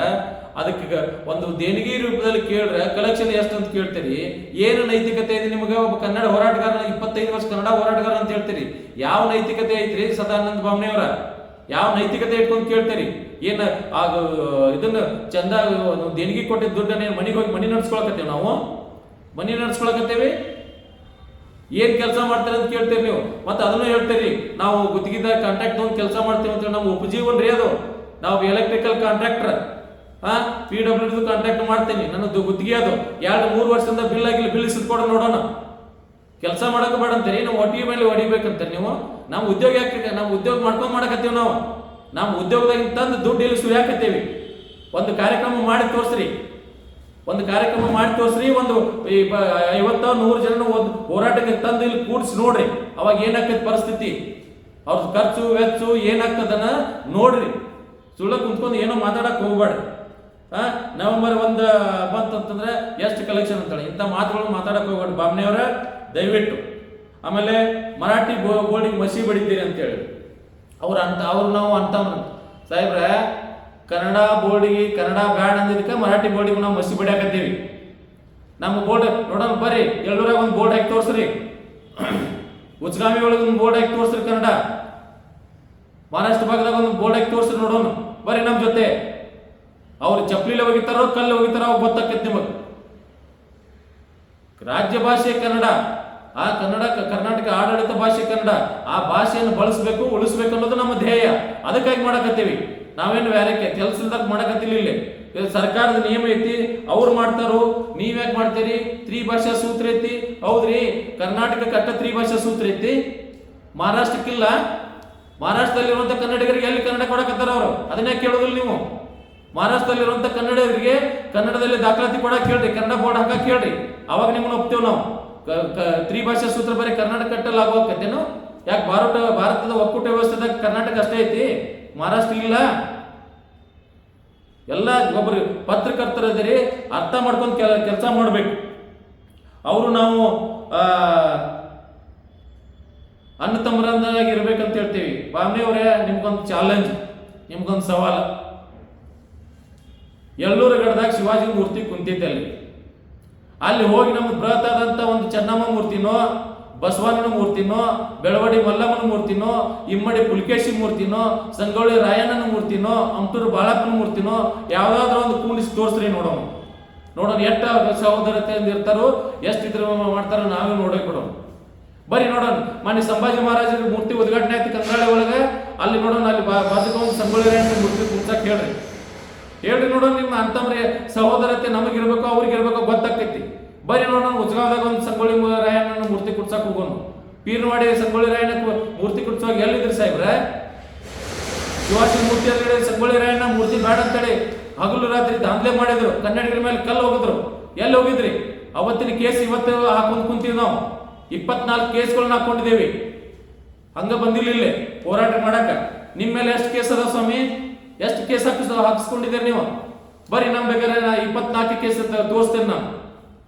ಅದಕ್ಕೆ ಒಂದು ದೇಣಿಗೆ ರೂಪದಲ್ಲಿ ಕೇಳ್ರೆ ಕಲೆಕ್ಷನ್ ಎಷ್ಟು ಅಂತ ಕೇಳ್ತೀರಿ. ಏನು ನೈತಿಕತೆ ಇದೆ ನಿಮಗೆ? ಒಬ್ಬ ಕನ್ನಡ ಹೋರಾಟಗಾರ 25 ವರ್ಷ ಕನ್ನಡ ಹೋರಾಟಗಾರ ಅಂತ ಹೇಳ್ತೀರಿ. ಯಾವ ನೈತಿಕತೆ ಐತ್ರಿ ಸದಾನಂದ ಭಾವನೆಯವರ? ಯಾವ ನೈತಿಕತೆ ಇಟ್ಕೊಂಡು ಕೇಳ್ತೀರಿ? ಏನ ಇದನ್ನ ಚಂದ ದೇಣಿಗೆ ಕೊಟ್ಟಿದ್ದ ದುಡ್ಡನ್ನ ಮನೆಗೆ ಹೋಗಿ ಮನಿ ನಡ್ಸ್ಕೊಳಕತ್ತೇವೆ ನಾವು? ಮನಿ ನಡ್ಸ್ಕೊಳಕತ್ತೇವಿ? ಏನ್ ಕೆಲಸ ಮಾಡ್ತಾರೆ ಅಂತ ಕೇಳ್ತೀರಿ ನೀವು. ಮತ್ತೆ ಅದನ್ನು ಹೇಳ್ತೀರಿ, ನಾವು ಗುತ್ತಿಗೆದ ಕಾಂಟ್ರಾಕ್ಟ್ ಒಂದು ಕೆಲಸ ಮಾಡ್ತೀವಿ ಅಂತ. ನಮ್ಮ ಉಪಜೀವನ ರೀ ಅದು. ನಾವು ಎಲೆಕ್ಟ್ರಿಕಲ್ ಕಾಂಟ್ರಾಕ್ಟರ್, PWD ಕಾಂಟ್ರಾಕ್ಟ್ ಮಾಡ್ತೀನಿ, ನನ್ನದು ಗುತ್ತಿಗೆ ಅದು. 2-3 ವರ್ಷದಿಂದ ಬಿಲ್ ಆಗಿಲ್ಲ, ಬಿಲ್ ಇಸ್ಕೊಡ ನೋಡೋಣ. ಕೆಲಸ ಮಾಡಕ್ಕೆ ಬೇಡ ಅಂತೀರಿ, ನಾವು ಒಟ್ಟಿಗೆ ಮೇಲೆ ಹೊಡಿಬೇಕಂತೀರಿ ನೀವು. ನಮ್ಮ ಉದ್ಯೋಗ ಯಾಕೆ? ನಮ್ಮ ಉದ್ಯೋಗ ಮಾಡ್ಕೊಂಡ್ ಮಾಡಕತ್ತೀವಿ ನಾವು. ನಮ್ಮ ಉದ್ಯೋಗದಾಗ ತಂದು ದುಡ್ಡು ಇಲ್ಲಿ ಸುಳಿಯಾಕತ್ತೀವಿ. ಒಂದು ಕಾರ್ಯಕ್ರಮ ಮಾಡಿ ತೋರಿಸ್ರಿ, ಒಂದು ಕಾರ್ಯಕ್ರಮ ಮಾಡಿ ತೋರಿಸ್ರಿ. ಒಂದು 50-100 ಜನ ಒಂದು ಹೋರಾಟಕ್ಕೆ ತಂದು ಇಲ್ಲಿ ಕೂಡಿಸಿ ನೋಡ್ರಿ, ಅವಾಗ ಏನಾಗ್ತದೆ ಪರಿಸ್ಥಿತಿ, ಅವ್ರ ಖರ್ಚು ವೆಚ್ಚ ಏನಾಗ್ತದನ್ನ ನೋಡ್ರಿ. ಸುಳ್ಳ ಕುಂತ್ಕೊಂಡು ಏನೋ ಮಾತಾಡಕ್ ಹೋಗ್ಬೇಡ್ರಿ. ನವೆಂಬರ್ 1 ಬಂತಂತಂದ್ರೆ ಎಷ್ಟು ಕಲೆಕ್ಷನ್ ಅಂತಾಳೆ, ಇಂಥ ಮಾತುಗಳು ಮಾತಾಡಕ್ ಹೋಗ್ಬೇಡಿ ಬಾಮ್ನೆಯವರ, ದಯವಿಟ್ಟು. ಆಮೇಲೆ ಮರಾಠಿ ಬೋರ್ಡಿಗೆ ಮಸಿ ಬಡಿತೀರಿ ಅಂತೇಳಿ ಅವ್ರು ನಾವು ಅಂತ ಸಾಹೇಬ್ರ, ಕನ್ನಡ ಬೋರ್ಡಿಗೆ ಕನ್ನಡ ಬ್ಯಾಡ್ ಅಂದಿದ್ದಕ್ಕೆ ಮರಾಠಿ ಬೋರ್ಡಿಗೆ ನಾವು ಮಸಿ ಬಡಿಯಾಕತ್ತೀವಿ. ನಮ್ಮ ಬೋರ್ಡ್ ನೋಡೋಣ ಬರ್ರಿ, ಎಲ್ಲೂರಾಗ ಒಂದು ಬೋರ್ಡ್ ಹಾಕಿ ತೋರಿಸ್ರಿ. ಉಚ್ಗಾಮಿ ಒಳಗೆ ಒಂದು ಬೋರ್ಡ್ ಹಾಕಿ ತೋರಿಸ್ರಿ ಕನ್ನಡ. ಮಹಾರಾಷ್ಟ್ರ ಭಾಗದಾಗ ಒಂದು ಬೋರ್ಡ್ ಹಾಕಿ ತೋರಿಸ್ರಿ ನೋಡೋಣ ಬರ್ರಿ ನಮ್ಮ ಜೊತೆ. ಅವ್ರು ಚಪ್ಪಲಿಲೆ ಹೋಗಿತಾರೋ ಕಲ್ಲು ಹೋಗಿತಾರೋ ಅವಾಗ ಗೊತ್ತಾಕೈತಿ ನಿಮಗೆ. ರಾಜ್ಯ ಭಾಷೆ ಕನ್ನಡ, ಆ ಕನ್ನಡ ಕರ್ನಾಟಕ ಆಡಳಿತ ಭಾಷೆ ಕನ್ನಡ. ಆ ಭಾಷೆಯನ್ನು ಬಳಸಬೇಕು, ಉಳಿಸ್ಬೇಕು ಅನ್ನೋದು ನಮ್ಮ ಧ್ಯೇಯ. ಅದಕ್ಕಾಗಿ ಮಾಡಕತ್ತೀವಿ. ನಾವೇನು ಬೇರೆ ಕೆಲಸದಾಗ ಮಾಡಕತ್ತಿಲ್ಲ. ಇಲ್ಲಿ ಸರ್ಕಾರದ ನಿಯಮ ಐತಿ, ಅವ್ರು ಮಾಡ್ತಾರೋ, ನೀವ್ಯಾಕೆ ಮಾಡ್ತೀರಿ? ತ್ರಿಭಾಷಾ ಸೂತ್ರ ಐತಿ. ಹೌದ್ರಿ, ಕರ್ನಾಟಕಕ್ಕೆ ಅಟ್ಟ ತ್ರಿಭಾಷಾ ಸೂತ್ರ ಐತಿ, ಮಹಾರಾಷ್ಟ್ರಕ್ಕಿಲ್ಲ. ಮಹಾರಾಷ್ಟ್ರದಲ್ಲಿರುವಂತ ಕನ್ನಡಿಗರಿಗೆ ಎಲ್ಲಿ ಕನ್ನಡ ಕೊಡಕತ್ತಾರ ಅವರು? ಅದನ್ನೇ ಕೇಳೋದಿಲ್ಲ ನೀವು. ಮಹಾರಾಷ್ಟ್ರದಲ್ಲಿರುವಂತ ಕನ್ನಡಿಗರಿಗೆ ಕನ್ನಡದಲ್ಲಿ ದಾಖಲಾತಿ ಕೊಡಕ್ ಕೇಳ್ರಿ, ಕನ್ನಡ ಬೋರ್ಡ್ ಹಾಕಕ್ ಕೇಳ್ರಿ, ಅವಾಗ ನಿಮ್ಮನ್ನ ಒಪ್ತೇವೆ ನಾವು. ತ್ರಿಭಾಷಾ ಸೂತ್ರ ಬರೀ ಕರ್ನಾಟಕ ಕಟ್ಟಲ್ಲಿ ಆಗೋಕತ್ತೇನು? ಯಾಕೆ ಭಾರತದ ಒಕ್ಕೂಟ ವ್ಯವಸ್ಥೆದಾಗ ಕರ್ನಾಟಕ ಅಷ್ಟೇ ಐತಿ, ಮಹಾರಾಷ್ಟ್ರ ಇಲ್ಲ? ಎಲ್ಲ ಒಬ್ಬರು ಪತ್ರಕರ್ತರಿದ್ದೀರಿ, ಅರ್ಥ ಮಾಡ್ಕೊಂಡು ಕೆಲಸ ಮಾಡ್ಬೇಕು. ಅವರು ನಾವು ಅಣ್ಣ ತಮ್ಮರಂದಾಗಿ ಇರ್ಬೇಕಂತ ಹೇಳ್ತೀವಿ. ಬಾಮ್ನಿ ಅವರೇ, ನಿಮ್ಗೊಂದು ಚಾಲೆಂಜ್, ನಿಮ್ಗೊಂದು ಸವಾಲು. ಎಲ್ಲೂರ ಗಡದಾಗ ಶಿವಾಜಿ ಮೂರ್ತಿ ಕುಂತಿದ್ದೆ ಅಲ್ಲಿ ಹೋಗಿ ನಮ್ಗೆ ಬೃಹತ್ ಆದಂತ ಒಂದು ಚೆನ್ನಮ್ಮ ಮೂರ್ತಿನೋ, ಬಸವಣ್ಣನ ಮೂರ್ತಿನೋ, ಬೆಳವಡಿ ಮಲ್ಲಮ್ಮನ ಮೂರ್ತಿನೋ, ಇಮ್ಮಡಿ ಪುಲಿಕೇಶಿ ಮೂರ್ತಿನೋ, ಸಂಗೊಳ್ಳಿ ರಾಯಣ್ಣನ ಮೂರ್ತಿನೋ, ಅಮಟೂರು ಬಾಳಪ್ಪನ ಮೂರ್ತಿನೋ ಯಾವ್ದಾದ್ರು ಒಂದು ಕೂಡಿಸಿ ತೋರಿಸ್ರಿ ನೋಡೋಣ. ಎಷ್ಟು ಸಹೋದರತೆಯಿಂದ ಇರ್ತಾರೋ, ಎಷ್ಟು ಇದ್ರ ಮಾಡ್ತಾರೋ ನಾವೇ ನೋಡೇ ಕೊಡೋಣ. ಬರೀ ನೋಡೋಣ, ಮಾನ್ಯ ಸಂಭಾಜಿ ಮಹಾರಾಜರ ಮೂರ್ತಿ ಉದ್ಘಾಟನೆ ಆಯ್ತು ಕಂಗ್ರಾಳೆ ಒಳಗೆ. ಅಲ್ಲಿ ನೋಡೋಣ, ಅಲ್ಲಿ ಬಾಜುಕ ಒಂದು ಸಂಗೊಳ್ಳಿ ರಾಯಣ್ಣನ ಮೂರ್ತಿ ಕುಂಚಕ್ ಹೇಳ್ರಿ ನೋಡೋಣ. ನಿಮ್ಮ ಅಂತಮ್ರೆ ಸಹೋದರತೆ ನಮಗಿರ್ಬೇಕು, ಅವ್ರಿಗಿರ್ಬೇಕು ಗೊತ್ತಾಗ್ತೈತಿ. ಬರೀ ನೋಡೋಣ, ಉಜ್ಗಾವದಾಗ ಒಂದು ಸಂಗೊಳ್ಳಿ ರಾಯಣ್ಣನ ಮೂರ್ತಿ ಕುಡ್ಸಕ್ ಹೋಗೋಣ. ಪೀರ್ನವಾಡಿ ಸಂಗೊಳ್ಳಿ ರಾಯಣ್ಣ ಮೂರ್ತಿ ಕುಡ್ಸುವಾಗ ಎಲ್ಲಿದ್ರಿ ಸಾಹೇಬ್ರೆ? ಶಿವಾಜಿ ಮೂರ್ತಿ ಎದುರುಗಡೆ ಸಂಗೊಳ್ಳಿ ರಾಯಣ್ಣ ಮೂರ್ತಿ ಬೇಡ ಅಂತೇಳಿ ಹಗಲು ರಾತ್ರಿ ದಾಂಧಲೆ ಮಾಡಿದ್ರು. ಕನ್ನಡಿಗರ ಮೇಲೆ ಕಲ್ಲು ಹೋಗಿದ್ರು. ಎಲ್ಲಿ ಹೋಗಿದ್ರಿ? ಅವತ್ತಿನ ಕೇಸ್ ಇವತ್ತು ಹಾಕೊಂಡ್ ಕುಂತೀವಿ ನಾವು. 24 ಕೇಸ್ಗಳನ್ನ ಹಾಕೊಂಡಿದ್ದೇವೆ. ಹಂಗ ಬಂದಿಲ್ಲ ಇಲ್ಲಿ ಹೋರಾಟ ಮಾಡಕ. ನಿಮ್ಮ ಮೇಲೆ ಎಷ್ಟು ಕೇಸ್ ಅದ ಸ್ವಾಮಿ? ಎಷ್ಟು ಕೇಸ್ ಹಾಕಿಸ್ಕೊಂಡಿದ್ದೀರಿ ನೀವು? ಬರೀ ನಮ್ ಬೇಕಾದ್ರೆ 24 ಕೇಸ್ ತೋರಿಸ್ತೇನೆ ನಾನು.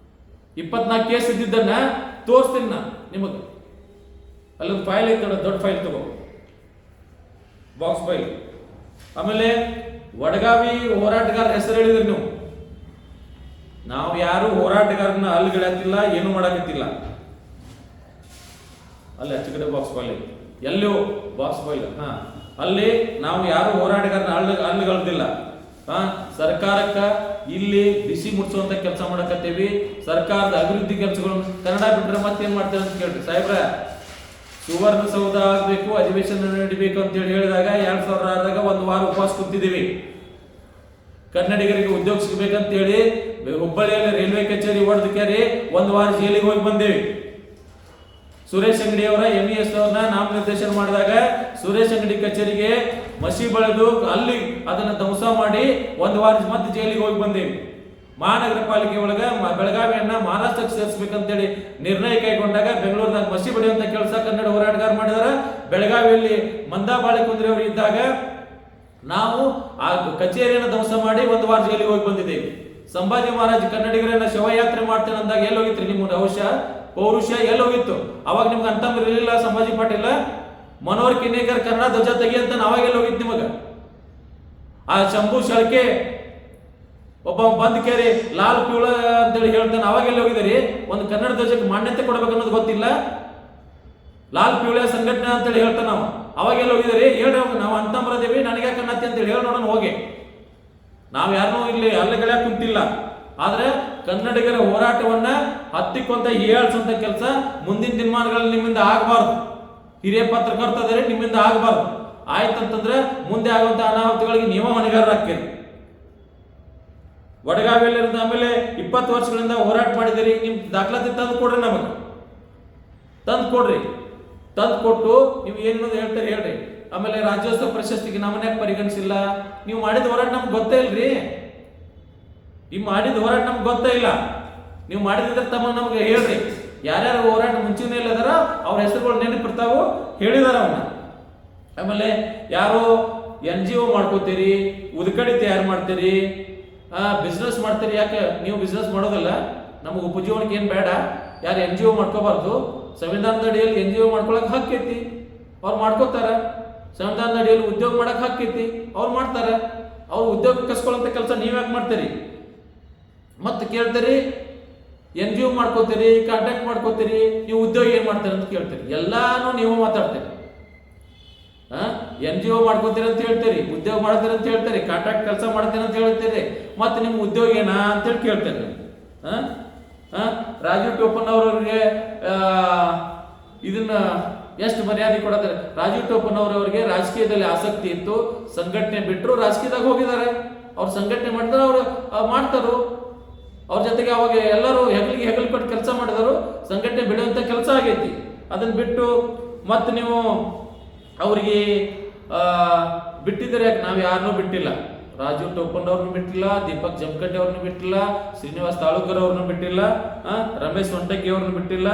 24 ಕೇಸ್ ಇದ್ದಿದ್ದನ್ನ ತೋರಿಸ್ತೀನಿ ನಾನು ನಿಮಗೆ. ಅಲ್ಲೊಂದು ಫೈಲ್ ಐತೆ, ದೊಡ್ಡ ಫೈಲ್ ತಗೋ, ಬಾಕ್ಸ್ ಫೈಲ್. ಆಮೇಲೆ ವಡಗಾವಿ ಹೋರಾಟಗಾರ ಹೆಸರು ಹೇಳಿದ್ರಿ ನೀವು. ನಾವು ಯಾರು ಹೋರಾಟಗಾರನ ಅಲ್ಲಿಗಿಡತ್ತಿಲ್ಲ, ಏನು ಮಾಡಕತ್ತಿಲ್ಲ. ಅಲ್ಲಿ ಆಚೆ ಕಡೆ ಬಾಕ್ಸ್ ಫೈಲ್ ಐತಿ, ಎಲ್ಲೋ ಬಾಕ್ಸ್ ಫೈಲ್. ಅಲ್ಲಿ ನಾವು ಯಾರು ಹೋರಾಟಗಾರನ ಅಲ್ಲಿಗಳ್ದಿಲ್ಲ. ಸರ್ಕಾರಕ್ಕ ಇಲ್ಲಿ ಬಿಸಿ ಮುಟ್ಸುವಂತ ಕೆಲಸ ಮಾಡಕತ್ತೇವಿ. ಸರ್ಕಾರದ ಅಭಿವೃದ್ಧಿ ಕೆಲಸಗಳು ಕನ್ನಡ ಬಿಟ್ರೆ ಮತ್ತೇನ್ ಮಾಡ್ತೇವೆ ಅಂತ ಕೇಳ್ರಿ ಸಾಹೇಬ್ರ. ಸುವರ್ಣಸೌಧ ಆಗ್ಬೇಕು, ಅಧಿವೇಶನ ನಡಿಬೇಕು ಅಂತ ಹೇಳಿದಾಗ 2006ದಾಗ ಒಂದು ವಾರ ಉಪವಾಸ ಕೂತಿದ್ದೀವಿ. ಕನ್ನಡಿಗರಿಗೆ ಉದ್ಯೋಗ ಸಿಗ್ಬೇಕಂತ ಹೇಳಿ ಹುಬ್ಬಳ್ಳಿಯಲ್ಲಿ ರೈಲ್ವೆ ಕಚೇರಿ ಹೊಡೆದು ಕೇರಿ ಒಂದು ವಾರ ಜೈಲಿಗೆ ಹೋಗಿ ಬಂದೇವಿ. ಸುರೇಶ್ ಅಂಗಡಿ ಅವರ MES ಅವ್ರನ್ನ ನಾಮನಿರ್ದೇಶನ ಮಾಡಿದಾಗ ಸುರೇಶ್ ಅಂಗಡಿ ಕಚೇರಿಗೆ ಮಸಿ ಬೆಳೆದು ಅಲ್ಲಿ ಅದನ್ನ ಧ್ವಂಸ ಮಾಡಿ ಒಂದು ವಾರ ಮತ್ತೆ ಜೈಲಿಗೆ ಹೋಗಿ ಬಂದೇವಿ. ಮಹಾನಗರ ಪಾಲಿಕೆ ಒಳಗ ಬೆಳಗಾವಿಯನ್ನ ಮಹಾರಾಷ್ಟ್ರಕ್ಕೆ ಸೇರಿಸಬೇಕಂತೇಳಿ ನಿರ್ಣಯ ಕೈಗೊಂಡಾಗ ಬೆಂಗಳೂರಿನಾಗ ಮಸಿ ಬೆಳೆಯುವಂತ ಕೆಲಸ ಕನ್ನಡ ಹೋರಾಟಗಾರ ಮಾಡಿದಾರ. ಬೆಳಗಾವಿಯಲ್ಲಿ ಮಂದಾ ಬಾಳೆಕುಂದ್ರಿ ಅವರು ಇದ್ದಾಗ ನಾವು ಆ ಕಚೇರಿಯನ್ನು ಧ್ವಂಸ ಮಾಡಿ ಒಂದು ವಾರ ಜೈಲಿಗೆ ಹೋಗಿ ಬಂದಿದ್ದೇವೆ. ಸಂಭಾಜಿ ಮಹಾರಾಜ್ ಕನ್ನಡಿಗರನ್ನ ಶವಯಾತ್ರೆ ಮಾಡ್ತೇನೆ ಅಂದಾಗ ಎಲ್ಲಿ ಹೋಗಿತ್ರಿ ನಿಮ್ಮ ಪೌರುಷ ಎಲ್ಲಿ ಹೋಗಿತ್ತು? ಅವಾಗ ನಿಮ್ಗೆ ಅಂತ ಇರಲಿಲ್ಲ. ಸಂಭಾಜಿ ಪಾಟೀಲ ಮನೋಹರ್ ಕಿನ್ನೇಕರ್ ಕನ್ನಡ ಧ್ವಜ ತೆಗಿ ಅಂತ ಅವಾಗೆಲ್ಲ ಹೋಗಿತ್ತು ನಿಮಗ. ಆ ಶಂಭು ಶಳ್ಕೆ ಒಬ್ಬ ಬಂದ್ ಕೇರಿ ಲಾಲ್ ಪಿವಳ ಅಂತೇಳಿ ಹೇಳ್ತಾನೆ, ಅವಾಗೆಲ್ಲ ಹೋಗಿದ್ರಿ? ಒಂದು ಕನ್ನಡ ಧ್ವಜಕ್ಕೆ ಮಾನ್ಯತೆ ಕೊಡ್ಬೇಕು ಅನ್ನೋದು ಗೊತ್ತಿಲ್ಲ. ಲಾಲ್ ಪಿವಳೆ ಸಂಘಟನೆ ಅಂತೇಳಿ ಹೇಳ್ತಾನೆ ನಾವು, ಅವಾಗೆಲ್ಲ ಹೋಗಿದ್ರಿ? ಹೇಳ್ರಿ, ನಾವು ಅಂತ ಬರದೇವಿ, ನನಗೆ ಕನ್ನತಿ ಅಂತೇಳಿ ಹೇಳಿ ನೋಡೋಣ ಹೋಗಿ. ನಾವು ಯಾರನ್ನೂ ಇಲ್ಲಿ ಅಲ್ಲಗಳ ಕುಂತಿಲ್ಲ. ಆದ್ರೆ ಕನ್ನಡಿಗರ ಹೋರಾಟವನ್ನ ಹತ್ತಿಕೊಂತ ಏಳ್ಸಂತ ಕೆಲಸ ಮುಂದಿನ ದಿನಮಾನಗಳಲ್ಲಿ ನಿಮ್ಮಿಂದ ಆಗಬಾರ್ದು. ಹಿರಿಯ ಪತ್ರಕರ್ತದರೆ ನಿಮ್ಮಿಂದ ಆಗಬಾರ್ದು. ಆಯ್ತಂತಂದ್ರೆ ಮುಂದೆ ಆಗುವಂತ ಅನಾಹುತಗಳಿಗೆ ನೀವು ಹೊಣೆಗಾರರಾಗ್ತೀರಿ. ವಡಗಾವಿಯಲ್ಲಿ ಆಮೇಲೆ 20 ವರ್ಷಗಳಿಂದ ಹೋರಾಟ ಮಾಡಿದಿರಿ. ನಿಮ್ ದಾಖಲಾತಿ ತಂದು ಕೊಡ್ರಿ, ನಮಗೆ ತಂದು ಕೊಡ್ರಿ. ತಂದು ಕೊಟ್ಟು ನೀವು ಏನನ್ನೋದು ಹೇಳ್ತೀರಿ ಹೇಳ್ರಿ. ಆಮೇಲೆ ರಾಜ್ಯೋತ್ಸವ ಪ್ರಶಸ್ತಿಗೆ ನಮ್ಮನ್ಯಾಗ ಪರಿಗಣಿಸಿಲ್ಲ. ನೀವು ಮಾಡಿದ ಹೋರಾಟ ನಮ್ಗೆ ಗೊತ್ತೇ ಇಲ್ರಿ. ನೀವು ಮಾಡಿದ ಹೋರಾಟ ನಮ್ಗೆ ಗೊತ್ತೇ ಇಲ್ಲ. ನೀವು ಮಾಡಿದ್ರೆ ತಮ್ಮ ನಮ್ಗೆ ಹೇಳ್ರಿ. ಯಾರ್ಯಾರು ಹೋರಾಟ ಮುಂಚೂಣಿಯಲ್ಲಿ ಅದಾರ ಅವ್ರ ಹೆಸರುಗಳು ನೆನಪಿರ್ತಾವು, ಹೇಳಿದಾರ ಅವನ್ನ. ಆಮೇಲೆ ಯಾರು NGO ಮಾಡ್ಕೋತೀರಿ, ಉದ್ಕಡಿ ತಯಾರು ಮಾಡ್ತೀರಿ, ಬಿಸ್ನೆಸ್ ಮಾಡ್ತೀರಿ. ಯಾಕೆ ನೀವು ಬಿಸ್ನೆಸ್ ಮಾಡೋದಲ್ಲ? ನಮಗೆ ಉಪಜೀವನಕ್ಕೆ ಏನು ಬೇಡ? ಯಾರು NGO ಮಾಡ್ಕೋಬಾರ್ದು? ಸಂವಿಧಾನದ ಅಡಿಯಲ್ಲಿ NGO ಮಾಡ್ಕೊಳಕ್ ಹಕ್ಕೈತಿ, ಅವ್ರು ಮಾಡ್ಕೋತಾರ. ಸಂವಿಧಾನದ ಅಡಿಯಲ್ಲಿ ಉದ್ಯೋಗ ಮಾಡಕ್ ಹಕ್ಕೈತಿ, ಅವ್ರು ಮಾಡ್ತಾರ. ಅವ್ರು ಉದ್ಯೋಗ ಕಸ್ಕೊಳ್ಳೋಂಥ ಕೆಲಸ ನೀವ್ಯಾಕೆ ಮಾಡ್ತೀರಿ? ಮತ್ತೆ ಕೇಳ್ತೀರಿ NGO ಮಾಡ್ಕೋತೀರಿ, ಕಾಂಟ್ಯಾಕ್ಟ್ ಮಾಡ್ಕೋತೀರಿ, ನೀವು ಉದ್ಯೋಗ ಏನ್ ಮಾಡ್ತೀರಿ ಅಂತ ಕೇಳ್ತೀರಿ. ಎಲ್ಲಾನು ನೀವು ಮಾತಾಡ್ತೀರಿ. NGO ಮಾಡ್ಕೋತೀರಿ ಅಂತ ಹೇಳ್ತೀರಿ, ಉದ್ಯೋಗ ಮಾಡ್ತೀರಿ ಅಂತ ಹೇಳ್ತೀರಿ, ಕಾಂಟ್ರಾಕ್ಟ್ ಕೆಲಸ ಮಾಡ್ತೀರಿ ಅಂತ ಹೇಳ್ತೀರಿ. ಮತ್ತೆ ನಿಮ್ ಉದ್ಯೋಗ ಏನಾ ಅಂತೇಳಿ ಕೇಳ್ತೀರಿ. ರಾಜೀವ್ ಟೋಪನ್ ಅವರವ್ರಿಗೆ ಇದನ್ನ ಎಷ್ಟು ಮರ್ಯಾದೆ ಕೊಡತಾರೆ? ರಾಜೀವ್ ಟೋಪನ್ ಅವರವರಿಗೆ ರಾಜಕೀಯದಲ್ಲಿ ಆಸಕ್ತಿ ಇತ್ತು, ಸಂಘಟನೆ ಬಿಟ್ಟರು ರಾಜಕೀಯದಾಗ ಹೋಗಿದ್ದಾರೆ. ಅವ್ರು ಸಂಘಟನೆ ಮಾಡಿದ್ರೆ ಅವ್ರು ಮಾಡ್ತಾರು. ಅವ್ರ ಜೊತೆಗೆ ಅವಾಗ ಎಲ್ಲರೂ ಹೆಗಲಿಗೆ ಹೆಗಲು ಕೊಟ್ಟು ಕೆಲಸ ಮಾಡಿದರು. ಸಂಘಟನೆ ಬೆಳೆಯುವಂತ ಕೆಲಸ ಆಗೈತಿ. ಅದನ್ನ ಬಿಟ್ಟು ಮತ್ತೆ ನೀವು ಅವ್ರಿಗೆ ಬಿಟ್ಟಿದ್ರೆ ಯಾಕೆ? ನಾವು ಯಾರನ್ನೂ ಬಿಟ್ಟಿಲ್ಲ. ರಾಜೀವ್ ಟೋಪನ್ ಅವ್ರನ್ನು ಬಿಟ್ಟಿಲ್ಲ, ದೀಪಕ್ ಜಮಖಂಡಿ ಅವ್ರನ್ನು ಬಿಟ್ಟಿಲ್ಲ, ಶ್ರೀನಿವಾಸ್ ತಾಳೂಕರ್ ಅವ್ರನ್ನು ಬಿಟ್ಟಿಲ್ಲ, ರಮೇಶ್ ಹೊಂಟಗಿ ಅವ್ರನ್ನು ಬಿಟ್ಟಿಲ್ಲ,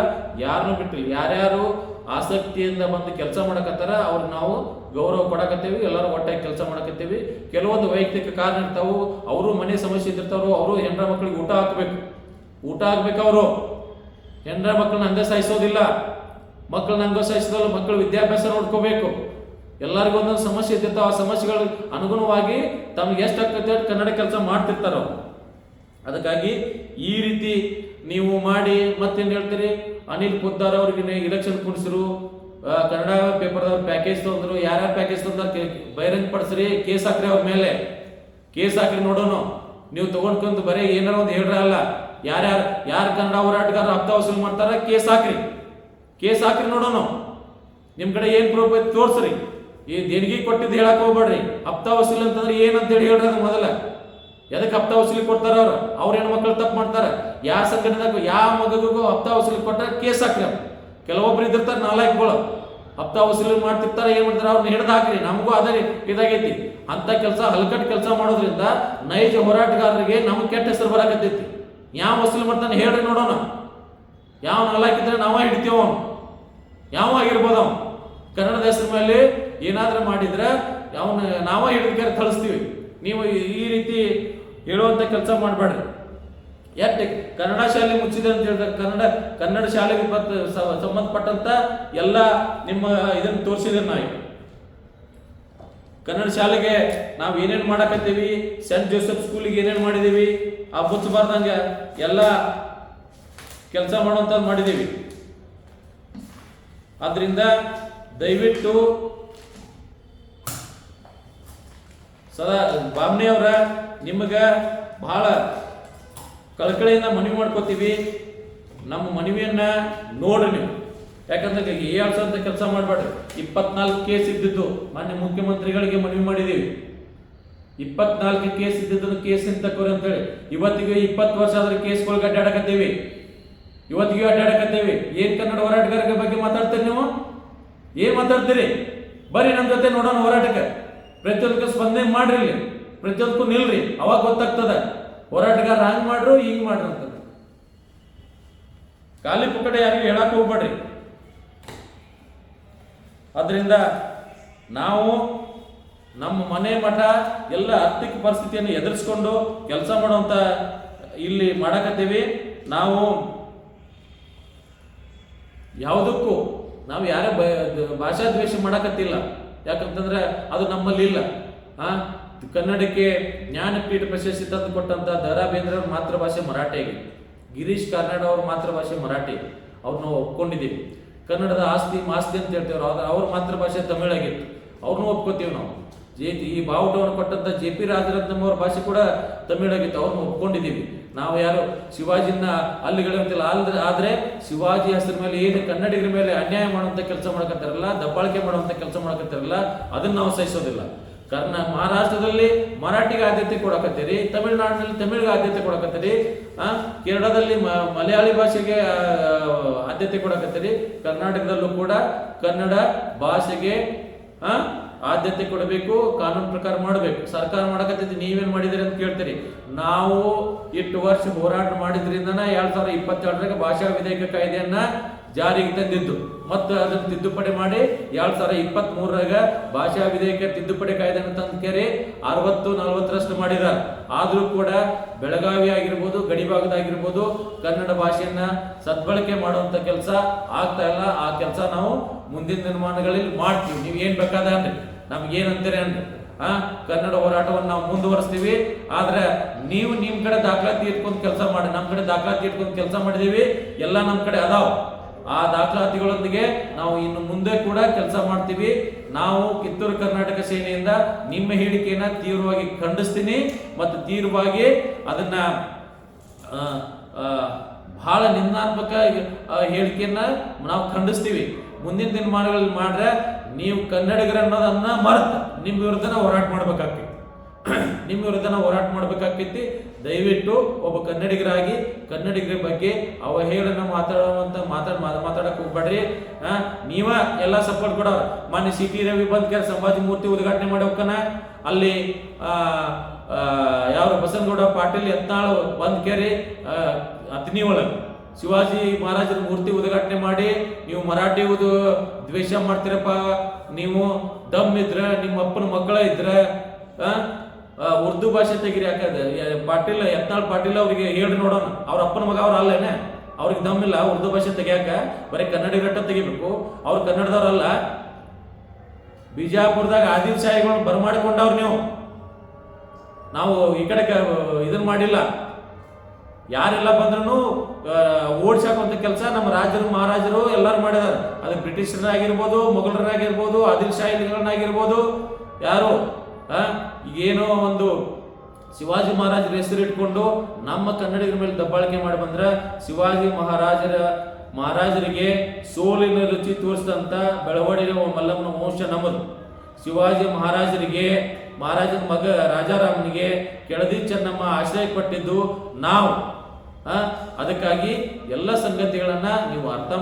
ಯಾರನ್ನೂ ಬಿಟ್ಟಿಲ್ಲ. ಯಾರ್ಯಾರು ಆಸಕ್ತಿಯಿಂದ ಬಂದು ಕೆಲಸ ಮಾಡಕತ್ತಾರ ಅವ್ರಿಗೆ ನಾವು ಗೌರವ ಕೊಡಕತ್ತೇವಿ. ಎಲ್ಲರೂ ಒಟ್ಟಾಗಿ ಕೆಲಸ ಮಾಡಕತ್ತೇವಿ. ಕೆಲವೊಂದು ವೈಯಕ್ತಿಕ ಕಾರಣ ಇರ್ತಾವು, ಅವರು ಮನೆ ಸಮಸ್ಯೆ ಇದ್ದಿರ್ತಾವರು. ಅವರು ಹೆಂಡ್ರ ಮಕ್ಕಳಿಗೆ ಊಟ ಹಾಕ್ಬೇಕು. ಅವರು ಹೆಂಡ್ರ ಮಕ್ಕಳನ್ನ ಹಂಗೆ ಸಾಯಿಸೋದಿಲ್ಲ. ಮಕ್ಕಳನ್ನ ಅಂಗಸಹಿಸಿದಲ್ಲ, ಮಕ್ಕಳು ವಿದ್ಯಾಭ್ಯಾಸ ನೋಡ್ಕೋಬೇಕು. ಎಲ್ಲರಿಗೂ ಒಂದೊಂದು ಸಮಸ್ಯೆ ಇರ್ತಿರ್ತಾವ. ಆ ಸಮಸ್ಯೆಗಳು ಅನುಗುಣವಾಗಿ ತಮ್ಗೆ ಎಷ್ಟು ಆಗ್ತೈತೆ ಕನ್ನಡ ಕೆಲಸ ಮಾಡ್ತಿರ್ತಾರ ಅವ್ರು. ಅದಕ್ಕಾಗಿ ಈ ರೀತಿ ನೀವು ಮಾಡಿ ಮತ್ತೇನು ಹೇಳ್ತೀರಿ, ಅನಿಲ್ ಪೊದ್ದಾರ್ ಅವ್ರಿಗೆ ಇಲೆಕ್ಷನ್ ಕುಣಿಸಿರು, ಕನ್ನಡ ಪೇಪರ್ದವ್ರು ಪ್ಯಾಕೇಜ್ ತೊಂದ್ರು, ಯಾರ್ಯಾರು ಪ್ಯಾಕೇಜ್ ತೊಂದ್ರೆ ಬಹಿರಂಗ ಪಡಿಸ್ರಿ, ಕೇಸ್ ಹಾಕ್ರಿ ಅವ್ರ ಮೇಲೆ, ಕೇಸ್ ಹಾಕ್ರಿ ನೋಡೋಣ. ನೀವು ತಗೊಂಡ್ಕೊಂತ ಬರೀ ಏನಾರ ಒಂದು ಹೇಳ್ರಲ್ಲ, ಯಾರು ಕನ್ನಡ ಹೋರಾಟಗಾರರು ಹಪ್ತ ವಸೂಲಿ ಮಾಡ್ತಾರ ಕೇಸ್ ಹಾಕ್ರಿ ನೋಡೋಣ. ನಿಮ್ ಕಡೆ ಏನ್ ಪ್ರೂಫ್ ಐತಿ ತೋರ್ಸ್ರಿ. ಈ ದೇಣಿಗೆ ಕೊಟ್ಟಿದ್ದು ಹೇಳಕ್ ಹೋಗ್ಬೇಡ್ರಿ. ಹಪ್ತ ವಸೂಲಿ ಅಂತಂದ್ರೆ ಏನಂತೇಳಿ ಹೇಳ್ರಿ ಅದು ಮೊದಲ. ಎದಕ್ಕೆ ಹಪ್ತ ವಸೂಲಿ ಕೊಡ್ತಾರ ಅವ್ರ ಹೆಣ್ಮಕ್ಳು ತಪ್ಪು ಮಾಡ್ತಾರ, ಯಾವ ಸಂಘಟನೆಗೂ ಯಾವ ಮಗುಗೂ ಹಪ್ತ ವಸೂಲಿ ಕೊಟ್ಟಾರ ಕೇಸ್ ಹಾಕ್ರಿ. ಕೆಲವೊಬ್ರು ಇದ್ದಿರ್ತಾರೆ ನಾಲ್ಕುಗಳು ಹಪ್ತ ವಸೂಲಿ ಮಾಡ್ತಿರ್ತಾರೆ, ಏನ್ ಮಾಡ್ತಾರೆ ಅವ್ರನ್ನ ಹಿಡ್ದು ಹಾಕ್ರಿ. ನಮಗೂ ಅದೇ ಇದಾಗೈತಿ. ಅಂತ ಕೆಲಸ ಹಲ್ಕಟ್ ಕೆಲಸ ಮಾಡೋದ್ರಿಂದ ನೈಜ ಹೋರಾಟಗಾರರಿಗೆ ನಮ್ಗೆ ಕೆಟ್ಟ ಹೆಸರು ಬರಾಕತ್ತೈತಿ. ಯಾವ ವಸೂಲಿ ಮಾಡ್ತಾನೆ ಹೇಳ್ರಿ ನೋಡೋಣ. ಯಾವ ನಾಲ್ಕಿದ್ರೆ ನಾವ ಹಿಡಿತೀವ, ಯಾವ ಆಗಿರ್ಬೋದು ಅವ್ನು ಕನ್ನಡದ ಹೆಸರು ಮೇಲೆ ಏನಾದ್ರೂ ಮಾಡಿದ್ರೆ ಅವನ್ನ ನಾವ ಹಿಡಿದು ಕಳಿಸ್ತೀವಿ. ನೀವು ಈ ರೀತಿ ಹೇಳುವಂತ ಕೆಲಸ ಮಾಡಬೇಡ್ರಿ. ಯಾಕೆ ಕನ್ನಡ ಶಾಲೆ ಮುಚ್ಚಿದೆ ಅಂತ ಹೇಳಿದ್ರೆ ಕನ್ನಡ ಶಾಲೆಗೆ ಸಂಬಂಧಪಟ್ಟಂತ ಎಲ್ಲ ನಿಮ್ಮ ಇದನ್ನು ತೋರಿಸಿದ್ರೆ ನಾವು ಕನ್ನಡ ಶಾಲೆಗೆ ನಾವು ಏನೇನು ಮಾಡಕತ್ತೀವಿ, ಸೆಂಟ್ ಜೋಸೆಫ್ ಸ್ಕೂಲಿಗೆ ಏನೇನು ಮಾಡಿದೀವಿ, ಆ ಮುಚ್ಚಬಾರ್ದಂಗ ಎಲ್ಲ ಕೆಲಸ ಮಾಡುವಂಥದ್ದು ಮಾಡಿದೀವಿ. ಆದ್ರಿಂದ ದಯವಿಟ್ಟು ಸದಾ ಬಾಮ್ನಿ ಅವರ ನಿಮಗೆ ಬಹಳ ಕಳಕಳಿಯಿಂದ ಮನವಿ ಮಾಡ್ಕೋತೀವಿ. ನಮ್ಮ ಮನವಿಯನ್ನ ನೋಡ್ರಿ ನೀವು. ಯಾಕಂದ್ರೆ ಏಳ್ಸಂತ ಕೆಲಸ ಮಾಡಬೇಡ್ರಿ. 24 ಕೇಸ್ ಇದ್ದಿದ್ದು ಮಾನ್ಯ ಮುಖ್ಯಮಂತ್ರಿಗಳಿಗೆ ಮನವಿ ಮಾಡಿದೀವಿ. 24 ಕೇಸ್ ಇದ್ದಿದ್ದನ್ನು ಕೇಸ್ ತಕೋರಿ ಅಂತೇಳಿ ಇವತ್ತಿಗೆ 20 ವರ್ಷ ಆದ್ರೆ ಕೇಸ್ಗಳಿಗೆ ಅಡ್ಡಾಡಕತ್ತೀವಿ. ಏನ್ ಕನ್ನಡ ಹೋರಾಟಗಾರರ ಬಗ್ಗೆ ಮಾತಾಡ್ತೀರಿ ನೀವು? ಏನ್ ಮಾತಾಡ್ತೀರಿ? ಬರ್ರಿ ನಮ್ಮ ಜೊತೆ ನೋಡೋಣ ಹೋರಾಟಕ್ಕೆ. ಪ್ರತಿಯೊಂದಕ್ಕೆ ಸ್ಪಂದನೆ ಮಾಡ್ರಿ, ಇಲ್ಲಿ ಪ್ರತಿಯೊಂದಕ್ಕೂ ನಿಲ್ರಿ. ಅವಾಗ ಗೊತ್ತಾಗ್ತದ ಹೋರಾಟಗಾರ ಹಂಗ್ ಮಾಡ್ರು ಹಿಂಗ್ ಮಾಡ್ರು ಅಂತ. ಖಾಲಿ ಪುಕ್ಕಡೆ ಯಾರಿಗೂ ಹೇಳಕ್ ಹೋಗ್ಬೇಡ್ರಿ. ಆದ್ರಿಂದ ನಾವು ನಮ್ಮ ಮನೆ ಮಠ ಎಲ್ಲ ಆರ್ಥಿಕ ಪರಿಸ್ಥಿತಿಯನ್ನು ಎದುರಿಸ್ಕೊಂಡು ಕೆಲಸ ಮಾಡುವಂತ ಇಲ್ಲಿ ಮಾಡಕತ್ತೀವಿ. ನಾವು ಯಾವುದಕ್ಕೂ ನಾವು ಯಾರೇ ಭಾಷಾ ದ್ವೇಷ ಮಾಡಕತ್ತಿಲ್ಲ. ಯಾಕಂತಂದ್ರೆ ಅದು ನಮ್ಮಲ್ಲಿ ಇಲ್ಲ. ಕನ್ನಡಕ್ಕೆ ಜ್ಞಾನಪೀಠ ಪ್ರಶಸ್ತಿ ತಂದು ಕೊಟ್ಟಂತ ದ.ರಾ. ಬೇಂದ್ರೆ ಅವ್ರ ಮಾತೃಭಾಷೆ ಮರಾಠಿ ಆಗಿದೆ. ಗಿರೀಶ್ ಕಾರ್ನಾಡ್ ಅವ್ರ ಮಾತೃಭಾಷೆ ಮರಾಠಿ, ಅವ್ರನ್ನ ಒಪ್ಕೊಂಡಿದ್ದೀವಿ. ಕನ್ನಡದ ಆಸ್ತಿ ಮಾಸ್ತಿ ಅಂತ ಹೇಳ್ತೇವೆ, ಅವ್ರ ಮಾತೃಭಾಷೆ ತಮಿಳಾಗಿತ್ತು, ಅವ್ರನ್ನೂ ಒಪ್ಕೋತೀವಿ ನಾವು. ಈ ಬಾವುಟವನ್ನು ಕೊಟ್ಟಂತ ಜೆ.ಪಿ. ರಾಜರತ್ನಂ ಅವ್ರ ಭಾಷೆ ಕೂಡ ತಮಿಳಾಗಿತ್ತು, ಅವ್ರನ್ನ ಒಪ್ಕೊಂಡಿದ್ದೀವಿ. ನಾವು ಯಾರು ಶಿವಾಜಿನ ಅಲ್ಲಿಗಳಂತಿಲ್ಲ. ಆದ್ರೆ ಶಿವಾಜಿ ಹೆಸರ ಮೇಲೆ ಏನು ಕನ್ನಡಿಗರ ಮೇಲೆ ಅನ್ಯಾಯ ಮಾಡುವಂತ ಕೆಲಸ ಮಾಡಕತ್ತಾರಲ್ಲ, ದಬ್ಬಾಳಿಕೆ ಮಾಡುವಂತ ಕೆಲಸ ಮಾಡಕತ್ತಾರಲ್ಲ, ಅದನ್ನ ನಾವು ಸಹಿಸೋದಿಲ್ಲ. ಮಹಾರಾಷ್ಟ್ರದಲ್ಲಿ ಮರಾಠಿಗೆ ಆದ್ಯತೆ ಕೊಡಕತ್ತೀರಿ, ತಮಿಳುನಾಡಿನಲ್ಲಿ ತಮಿಳಿಗೆ ಆದ್ಯತೆ ಕೊಡಕತ್ತೀರಿ, ಕೇರಳದಲ್ಲಿ ಮಲಯಾಳಿ ಭಾಷೆಗೆ ಆದ್ಯತೆ ಕೊಡಕತ್ತೀರಿ. ಕರ್ನಾಟಕದಲ್ಲೂ ಕೂಡ ಕನ್ನಡ ಭಾಷೆಗೆ ಆದ್ಯತೆ ಕೊಡಬೇಕು, ಕಾನೂನು ಪ್ರಕಾರ ಮಾಡಬೇಕು. ಸರ್ಕಾರ ಮಾಡಕತ್ತೈತಿ, ನೀವೇನ್ ಮಾಡಿದಿರಿ ಅಂತ ಕೇಳ್ತೀರಿ. ನಾವು ಇಷ್ಟು ವರ್ಷ ಹೋರಾಟ ಮಾಡಿದ್ರಿಂದನ 2022 ಭಾಷಾ ವಿಧೇಯಕ ಕಾಯ್ದೆಯನ್ನ ಜಾರಿಗೆ ತಂದಿದ್ದು, ಮತ್ತು ಅದನ್ನು ತಿದ್ದುಪಡಿ ಮಾಡಿ 2023 ಭಾಷಾ ವಿಧೇಯಕ ತಿದ್ದುಪಡಿ ಕಾಯ್ದೆಯನ್ನು ತಂದು ಕೇರಿ 60-40 ಮಾಡಿದ್ದಾರೆ. ಆದ್ರೂ ಕೂಡ ಬೆಳಗಾವಿ ಆಗಿರ್ಬೋದು, ಗಡಿಭಾಗದಾಗಿರ್ಬೋದು ಕನ್ನಡ ಭಾಷೆಯನ್ನ ಸದ್ಬಳಕೆ ಮಾಡುವಂತ ಕೆಲಸ ಆಗ್ತಾ ಇಲ್ಲ. ಆ ಕೆಲಸ ನಾವು ಮುಂದಿನ ದಿನಮಾನಗಳಲ್ಲಿ ಮಾಡ್ತೀವಿ. ನೀವು ಏನ್ ಬೇಕಾದ ಅನ್ರಿ, ನಮ್ಗೇನಂತೀರಿ ಅನ್ರಿ. ಕನ್ನಡ ಹೋರಾಟವನ್ನು ನಾವು ಮುಂದುವರಿಸ್ತೀವಿ. ಆದ್ರೆ ನೀವು ನಿಮ್ ಕಡೆ ದಾಖಲಾತಿ ಇಟ್ಕೊಂಡ್ ಕೆಲಸ ಮಾಡಿ, ನಮ್ ಕಡೆ ದಾಖಲಾತಿ ಇಟ್ಕೊಂಡ್ ಕೆಲಸ ಮಾಡಿದೀವಿ, ಎಲ್ಲ ನಮ್ ಕಡೆ ಅದಾವ. ಆ ದಾಖಲಾತಿಗಳೊಂದಿಗೆ ನಾವು ಇನ್ನು ಮುಂದೆ ಕೂಡ ಕೆಲಸ ಮಾಡ್ತೀವಿ. ನಾವು ಕಿತ್ತೂರು ಕರ್ನಾಟಕ ಸೇನೆಯಿಂದ ನಿಮ್ಮ ಹೇಳಿಕೆಯನ್ನ ತೀವ್ರವಾಗಿ ಖಂಡಿಸ್ತೀನಿ ಮತ್ತು ತೀವ್ರವಾಗಿ ಅದನ್ನ ಬಹಳ ನಿಂದಾತ್ಮಕ ಹೇಳಿಕೆಯನ್ನ ನಾವು ಖಂಡಿಸ್ತೀವಿ. ಮುಂದಿನ ದಿನಮಾನಗಳಲ್ಲಿ ಮಾಡ್ರೆ ನೀವು ಕನ್ನಡಿಗರ ಅನ್ನೋದನ್ನ ಮರೆತು ನಿಮ್ಮ ವಿರುದ್ಧನ ಹೋರಾಟ ಮಾಡ್ಬೇಕಾಗ್ತೈತಿ. ದಯವಿಟ್ಟು ಒಬ್ಬ ಕನ್ನಡಿಗರಾಗಿ ಕನ್ನಡಿಗರ ಬಗ್ಗೆ ಅವಹೇಳನ ಮಾತಾಡಕ್ ಹೋಗ್ಬೇಡ್ರಿ. ನೀವ ಎಲ್ಲ ಸಪೋರ್ಟ್ ಕೊಡೋರು. ಮಾನ್ಯ ಸಿ.ಟಿ. ರವಿ ಬಂದ್ ಸಂಭಾಜಿ ಮೂರ್ತಿ ಉದ್ಘಾಟನೆ ಮಾಡಿ ಹೋಗ್ತಾನ. ಅಲ್ಲಿ ಯಾವ ಬಸನಗೌಡ ಪಾಟೀಲ್ ಯತ್ನಾಳ್ ಬಂದ್ ಕೇರಿ ಅತ್ನಿ ಒಳಗ ಶಿವಾಜಿ ಮಹಾರಾಜರ ಮೂರ್ತಿ ಉದ್ಘಾಟನೆ ಮಾಡಿ ನೀವು ಮರಾಠಿ ದ್ವೇಷ ಮಾಡ್ತೀರಪ್ಪ, ನೀವು ದಮ್ ಇದ್ರ ನಿಮ್ಮ ಅಪ್ಪನ ಮಕ್ಕಳ ಇದ್ರ ಉರ್ದು ಭಾಷೆ ತೆಗಿರಿ. ಯಾಕಂದ್ರೆ ಯತ್ನಾಳ್ ಪಾಟೀಲ್ ಅವ್ರಿಗೆ ಹೇಳ್ರಿ ನೋಡೋಣ, ಅವ್ರ ಅಪ್ಪನ ಮಗ ಅವ್ರ ಅಲ್ಲೇನೆ, ಅವ್ರಿಗೆ ದಮ್ಮಿಲ್ಲ ಉರ್ದು ಭಾಷೆ ತೆಗಿಯಾಕ, ಬರೀ ಕನ್ನಡಿಗಟ್ಟ ತೆಗಿಬೇಕು. ಅವ್ರು ಕನ್ನಡದವ್ರಲ್ಲ. ಬಿಜಾಪುರದಾಗ ಆದಿಲ್ ಶಾಹಿಗಳು ಬರಮಾಡಿಕೊಂಡವ್ರು ನೀವು. ನಾವು ಈ ಕಡೆ ಇದನ್ನ ಮಾಡಿಲ್ಲ. ಯಾರೆಲ್ಲ ಬಂದ್ರು ಓಡಿಸಾಕುವಂತ ಕೆಲಸ ನಮ್ಮ ರಾಜರು ಮಹಾರಾಜರು ಎಲ್ಲರೂ ಮಾಡಿದಾರೆ. ಅದು ಬ್ರಿಟಿಷರಾಗಿರ್ಬೋದು, ಮೊಘಲರಾಗಿರ್ಬೋದು, ಆದಿಲ್ ಶಾಹಿಗಳನ್ನಾಗಿರ್ಬೋದು, ಯಾರು ಈಗೇನೋ ಒಂದು ಶಿವಾಜಿ ಮಹಾರಾಜರ ಹೆಸರು ಇಟ್ಕೊಂಡು ನಮ್ಮ ಕನ್ನಡಿಗರ ಮೇಲೆ ದಬ್ಬಾಳಿಕೆ ಮಾಡಿ ಬಂದ್ರೆ, ಶಿವಾಜಿ ಮಹಾರಾಜರಿಗೆ ಸೋಲಿನ ರುಚಿ ತೋರಿಸಿದಂತ ಬೆಳವಡಿಗೆ ಮಲ್ಲಮ್ಮನ ವಂಶ ನಮ್ಮದು. ಶಿವಾಜಿ ಮಹಾರಾಜನ ಮಗ ರಾಜಾರಾಮನಿಗೆ ಕೆಳದಿ ಚೆನ್ನಮ್ಮ ಆಶ್ರಯ ಕೊಟ್ಟಿದ್ದು ನಾವು. ಅದಕ್ಕಾಗಿ ಎಲ್ಲ ಸಂಗತಿಗಳನ್ನ ನೀವು ಅರ್ಥ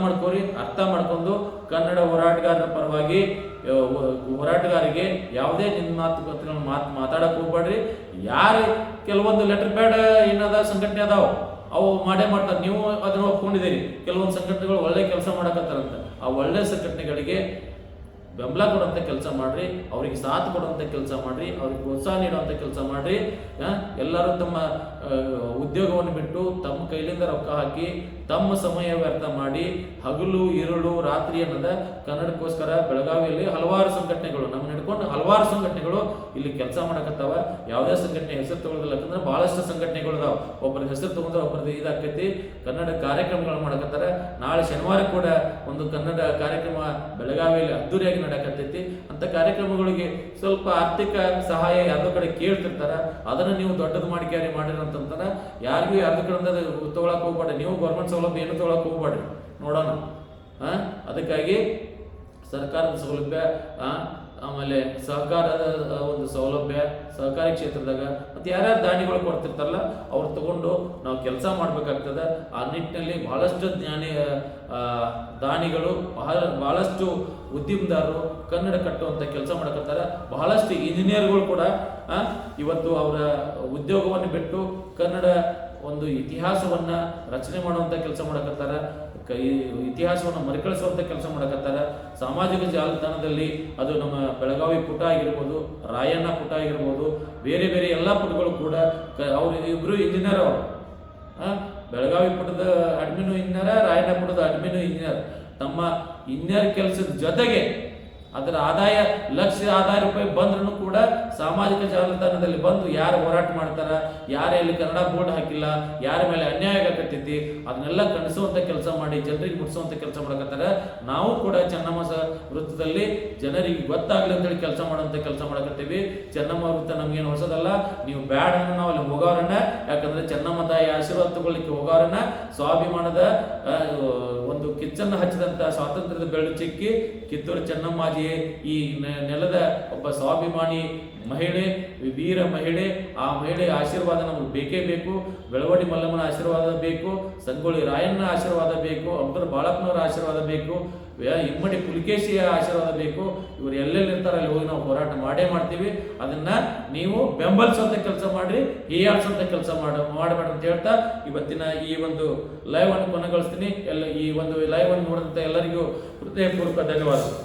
ಮಾಡ್ಕೊಂಡು ಕನ್ನಡ ಹೋರಾಟಗಾರರ ಪರವಾಗಿ ಹೋರಾಟಗಾರಿಗೆ ಯಾವುದೇ ನಿಮ್ಮ ಮಾತಾಡಕ್ ಹೋಗ್ಬೇಡ್ರಿ. ಯಾರು ಕೆಲವೊಂದು ಲೆಟರ್ ಪ್ಯಾಡ್ ಏನದ ಸಂಘಟನೆ ಅದಾವ, ಅವು ಮಾಡೇ ಮಾಡ್ತಾರೆ. ನೀವು ಅದನ್ನ ಒಪ್ಕೊಂಡಿದ್ದೀರಿ. ಕೆಲವೊಂದು ಸಂಘಟನೆಗಳು ಒಳ್ಳೆ ಕೆಲಸ ಮಾಡಕತ್ತಾರಂತ. ಆ ಒಳ್ಳೆ ಸಂಘಟನೆಗಳಿಗೆ ಬೆಂಬಲ ಕೊಡುವಂಥ ಕೆಲಸ ಮಾಡ್ರಿ, ಅವ್ರಿಗೆ ಸಾಥ್ ಕೊಡುವಂಥ ಕೆಲಸ ಮಾಡ್ರಿ, ಅವ್ರಿಗೆ ಪ್ರೋತ್ಸಾಹ ನೀಡುವಂಥ ಕೆಲಸ ಮಾಡ್ರಿ. ಎಲ್ಲರೂ ತಮ್ಮ ಉದ್ಯೋಗವನ್ನು ಬಿಟ್ಟು ತಮ್ಮ ಕೈಲಿಂದ ರೊಕ್ಕ ಹಾಕಿ ತಮ್ಮ ಸಮಯ ವ್ಯರ್ಥ ಮಾಡಿ ಹಗಲು ಇರುಳು ರಾತ್ರಿ ಅನ್ನದ ಕನ್ನಡಕ್ಕೋಸ್ಕರ ಬೆಳಗಾವಿಯಲ್ಲಿ ಹಲವಾರು ಸಂಘಟನೆಗಳು ನಮ್ಮ ಹಿಡ್ಕೊಂಡು ಹಲವಾರು ಸಂಘಟನೆಗಳು ಇಲ್ಲಿ ಕೆಲಸ ಮಾಡಕತ್ತಾವ. ಯಾವುದೇ ಸಂಘಟನೆ ಹೆಸರು ತಗೊಳ್ಳೋದಿಲ್ಲ, ಯಾಕಂದ್ರೆ ಬಹಳಷ್ಟು ಸಂಘಟನೆಗಳು ಅದಾವ. ಒಬ್ಬರ ಹೆಸರು ತಗೊಂಡ್ರೆ ಒಬ್ಬರದ್ದು ಇದಾಕೈತಿ. ಕನ್ನಡ ಕಾರ್ಯಕ್ರಮಗಳು ಮಾಡಕತ್ತಾರ. ನಾಳೆ ಶನಿವಾರ ಕೂಡ ಒಂದು ಕನ್ನಡ ಕಾರ್ಯಕ್ರಮ ಬೆಳಗಾವಿಯಲ್ಲಿ ಅದ್ದೂರಿಯಾಗಿ ನಡೆಯಕತ್ತೈತಿ. ಅಂತ ಕಾರ್ಯಕ್ರಮಗಳಿಗೆ ಸ್ವಲ್ಪ ಆರ್ಥಿಕ ಸಹಾಯ ಯಾರ್ದೋ ಕಡೆ ಕೇಳ್ತಿರ್ತಾರ. ಅದನ್ನ ನೀವು ದೊಡ್ಡದು ಮಾಡಿ ಕ್ಯಾರಿ ಮಾಡಿರಂತಾರ. ಯಾರಿಗೂ ಯಾರ್ದು ಕಡೆಯಿಂದ ತಗೊಳಕ್ ಹೋಗ್ಬೇಡ್ರಿ. ನೀವು ಗೌರ್ಮೆಂಟ್ ಸೌಲಭ್ಯ ಏನು ತಗೊಳಕ್ ಹೋಗ್ಬೇಡ್ರಿ, ನೋಡೋಣ. ಅದಕ್ಕಾಗಿ ಸರ್ಕಾರದ ಸೌಲಭ್ಯ, ಆಮೇಲೆ ಸಹಕಾರದ ಒಂದು ಸೌಲಭ್ಯ ಸಹಕಾರಿ ಕ್ಷೇತ್ರದಾಗ ಮತ್ತೆ ಯಾರ್ಯಾರು ದಾನಿಗಳು ಕೊಡ್ತಿರ್ತಾರಲ್ಲ ಅವ್ರು ತಗೊಂಡು ನಾವು ಕೆಲಸ ಮಾಡ್ಬೇಕಾಗ್ತದೆ. ಆ ನಿಟ್ಟಿನಲ್ಲಿ ಬಹಳಷ್ಟು ದಾನಿಗಳು ಬಹಳಷ್ಟು ಉದ್ಯಮದಾರರು ಕನ್ನಡ ಕಟ್ಟುವಂತ ಕೆಲಸ ಮಾಡಕತ್ತಾರ. ಬಹಳಷ್ಟು ಇಂಜಿನಿಯರ್ಗಳು ಕೂಡ ಇವತ್ತು ಅವರ ಉದ್ಯೋಗವನ್ನು ಬಿಟ್ಟು ಕನ್ನಡ ಒಂದು ಇತಿಹಾಸವನ್ನ ರಚನೆ ಮಾಡುವಂತ ಕೆಲಸ ಮಾಡಕತ್ತಾರ. ಇತಿಹಾಸವನ್ನು ಮರುಕಳಿಸುವಂತ ಕೆಲಸ ಮಾಡಕತ್ತಾರ. ಸಾಮಾಜಿಕ ಜಾಲತಾಣದಲ್ಲಿ ಅದು ನಮ್ಮ ಬೆಳಗಾವಿ ಪುಟ ಆಗಿರ್ಬೋದು, ರಾಯಣ್ಣ ಪುಟ ಆಗಿರ್ಬೋದು, ಬೇರೆ ಬೇರೆ ಎಲ್ಲ ಪುಟಗಳು ಕೂಡ ಅವ್ರು ಇಬ್ರು ಇಂಜಿನಿಯರ್. ಅವರು ಬೆಳಗಾವಿ ಪುಟದ ಅಡ್ಮಿನು ಇಂಜಿನಿಯರ್, ರಾಯಣ್ಣ ಪುಟದ ಅಡ್ಮಿನು ಇಂಜಿನಿಯರ್. ತಮ್ಮ ಇಂಜಿನಿಯರ್ ಕೆಲಸದ ಜೊತೆಗೆ ಅದರ ಆದಾಯ ಲಕ್ಷ ರೂಪಾಯಿ ಬಂದ್ರೂ ಕೂಡ ಸಾಮಾಜಿಕ ಜಾಲತಾಣದಲ್ಲಿ ಬಂದು ಯಾರು ಹೋರಾಟ ಮಾಡ್ತಾರ, ಯಾರು ಎಲ್ಲಿ ಕನ್ನಡ ಬೋರ್ಡ್ ಹಾಕಿಲ್ಲ, ಯಾರ ಮೇಲೆ ಅನ್ಯಾಯ ಆಗಕತ್ತೈತಿ ಅದನ್ನೆಲ್ಲ ಕಣಿಸುವಂತ ಕೆಲಸ ಮಾಡಿ ಜನರಿಗೆ ಮುಟ್ಟಿಸುವಂತ ಕೆಲಸ ಮಾಡಕತ್ತಾರ. ನಾವು ಕೂಡ ಚೆನ್ನಮ್ಮ ವೃತ್ತದಲ್ಲಿ ಜನರಿಗೆ ಗೊತ್ತಾಗ್ಲಿ ಅಂತೇಳಿ ಕೆಲಸ ಮಾಡುವಂತ ಕೆಲಸ ಮಾಡಕತ್ತೀವಿ. ಚೆನ್ನಮ್ಮ ವೃತ್ತ ನಮ್ಗೇನು ಹೊಸದಲ್ಲ. ನೀವು ಬ್ಯಾಡ ನಾವು ಅಲ್ಲಿ ಹೋಗೋರನ್ನ, ಯಾಕಂದ್ರೆ ಚೆನ್ನಮ್ಮ ತಾಯಿ ಆಶೀರ್ವಾದ ತಗೊಳ್ಳಿಕ್ಕೆ ಹೋಗೋರನ್ನ ಸ್ವಾಭಿಮಾನದ ಒಂದು ಕಿಚ್ಚನ್ನು ಹಚ್ಚಿದಂತ ಸ್ವಾತಂತ್ರ್ಯದ ಬೆಳ್ಳು ಚಿಕ್ಕಿ ಕಿತ್ತೂರು ಚೆನ್ನಮ್ಮಾಜಿ ಈ ನೆಲದ ಒಬ್ಬ ಸ್ವಾಭಿಮಾನಿ ಮಹಿಳೆ, ವೀರ ಮಹಿಳೆ. ಆ ಮಹಿಳೆ ಆಶೀರ್ವಾದ ನಮಗೆ ಬೇಕೇ ಬೇಕು. ಬೆಳವಡಿ ಮಲ್ಲಮ್ಮನ ಆಶೀರ್ವಾದ ಬೇಕು, ಸಂಗೊಳ್ಳಿ ರಾಯಣ್ಣ ಆಶೀರ್ವಾದ ಬೇಕು, ಅಂಬರ್ ಬಾಳಪ್ಪನವರ ಆಶೀರ್ವಾದ ಬೇಕು, ಇಮ್ಮಡಿ ಪುಲಿಕೇಶಿಯ ಆಶೀರ್ವಾದ ಬೇಕು. ಇವರು ಎಲ್ಲೆಲ್ಲಿರ್ತಾರೆ ಅಲ್ಲಿ ಹೋಗಿ ನಾವು ಹೋರಾಟ ಮಾಡೇ ಮಾಡ್ತೀವಿ. ಅದನ್ನ ನೀವು ಬೆಂಬಲಿಸುವಂತ ಕೆಲಸ ಮಾಡ್ರಿ, ಹೀಯಾಳಿಸುವಂತ ಕೆಲಸ ಮಾಡಬೇಡ ಅಂತ ಹೇಳ್ತಾ ಇವತ್ತಿನ ಈ ಒಂದು ಲೈವ್ ಅನ್ನು ಕೊನೆಗೊಳಿಸ್ತೀನಿ. ಈ ಒಂದು ಲೈವ್ ಅನ್ನು ನೋಡಿದಂತ ಎಲ್ಲರಿಗೂ ಹೃದಯಪೂರ್ವಕ ಧನ್ಯವಾದಗಳು.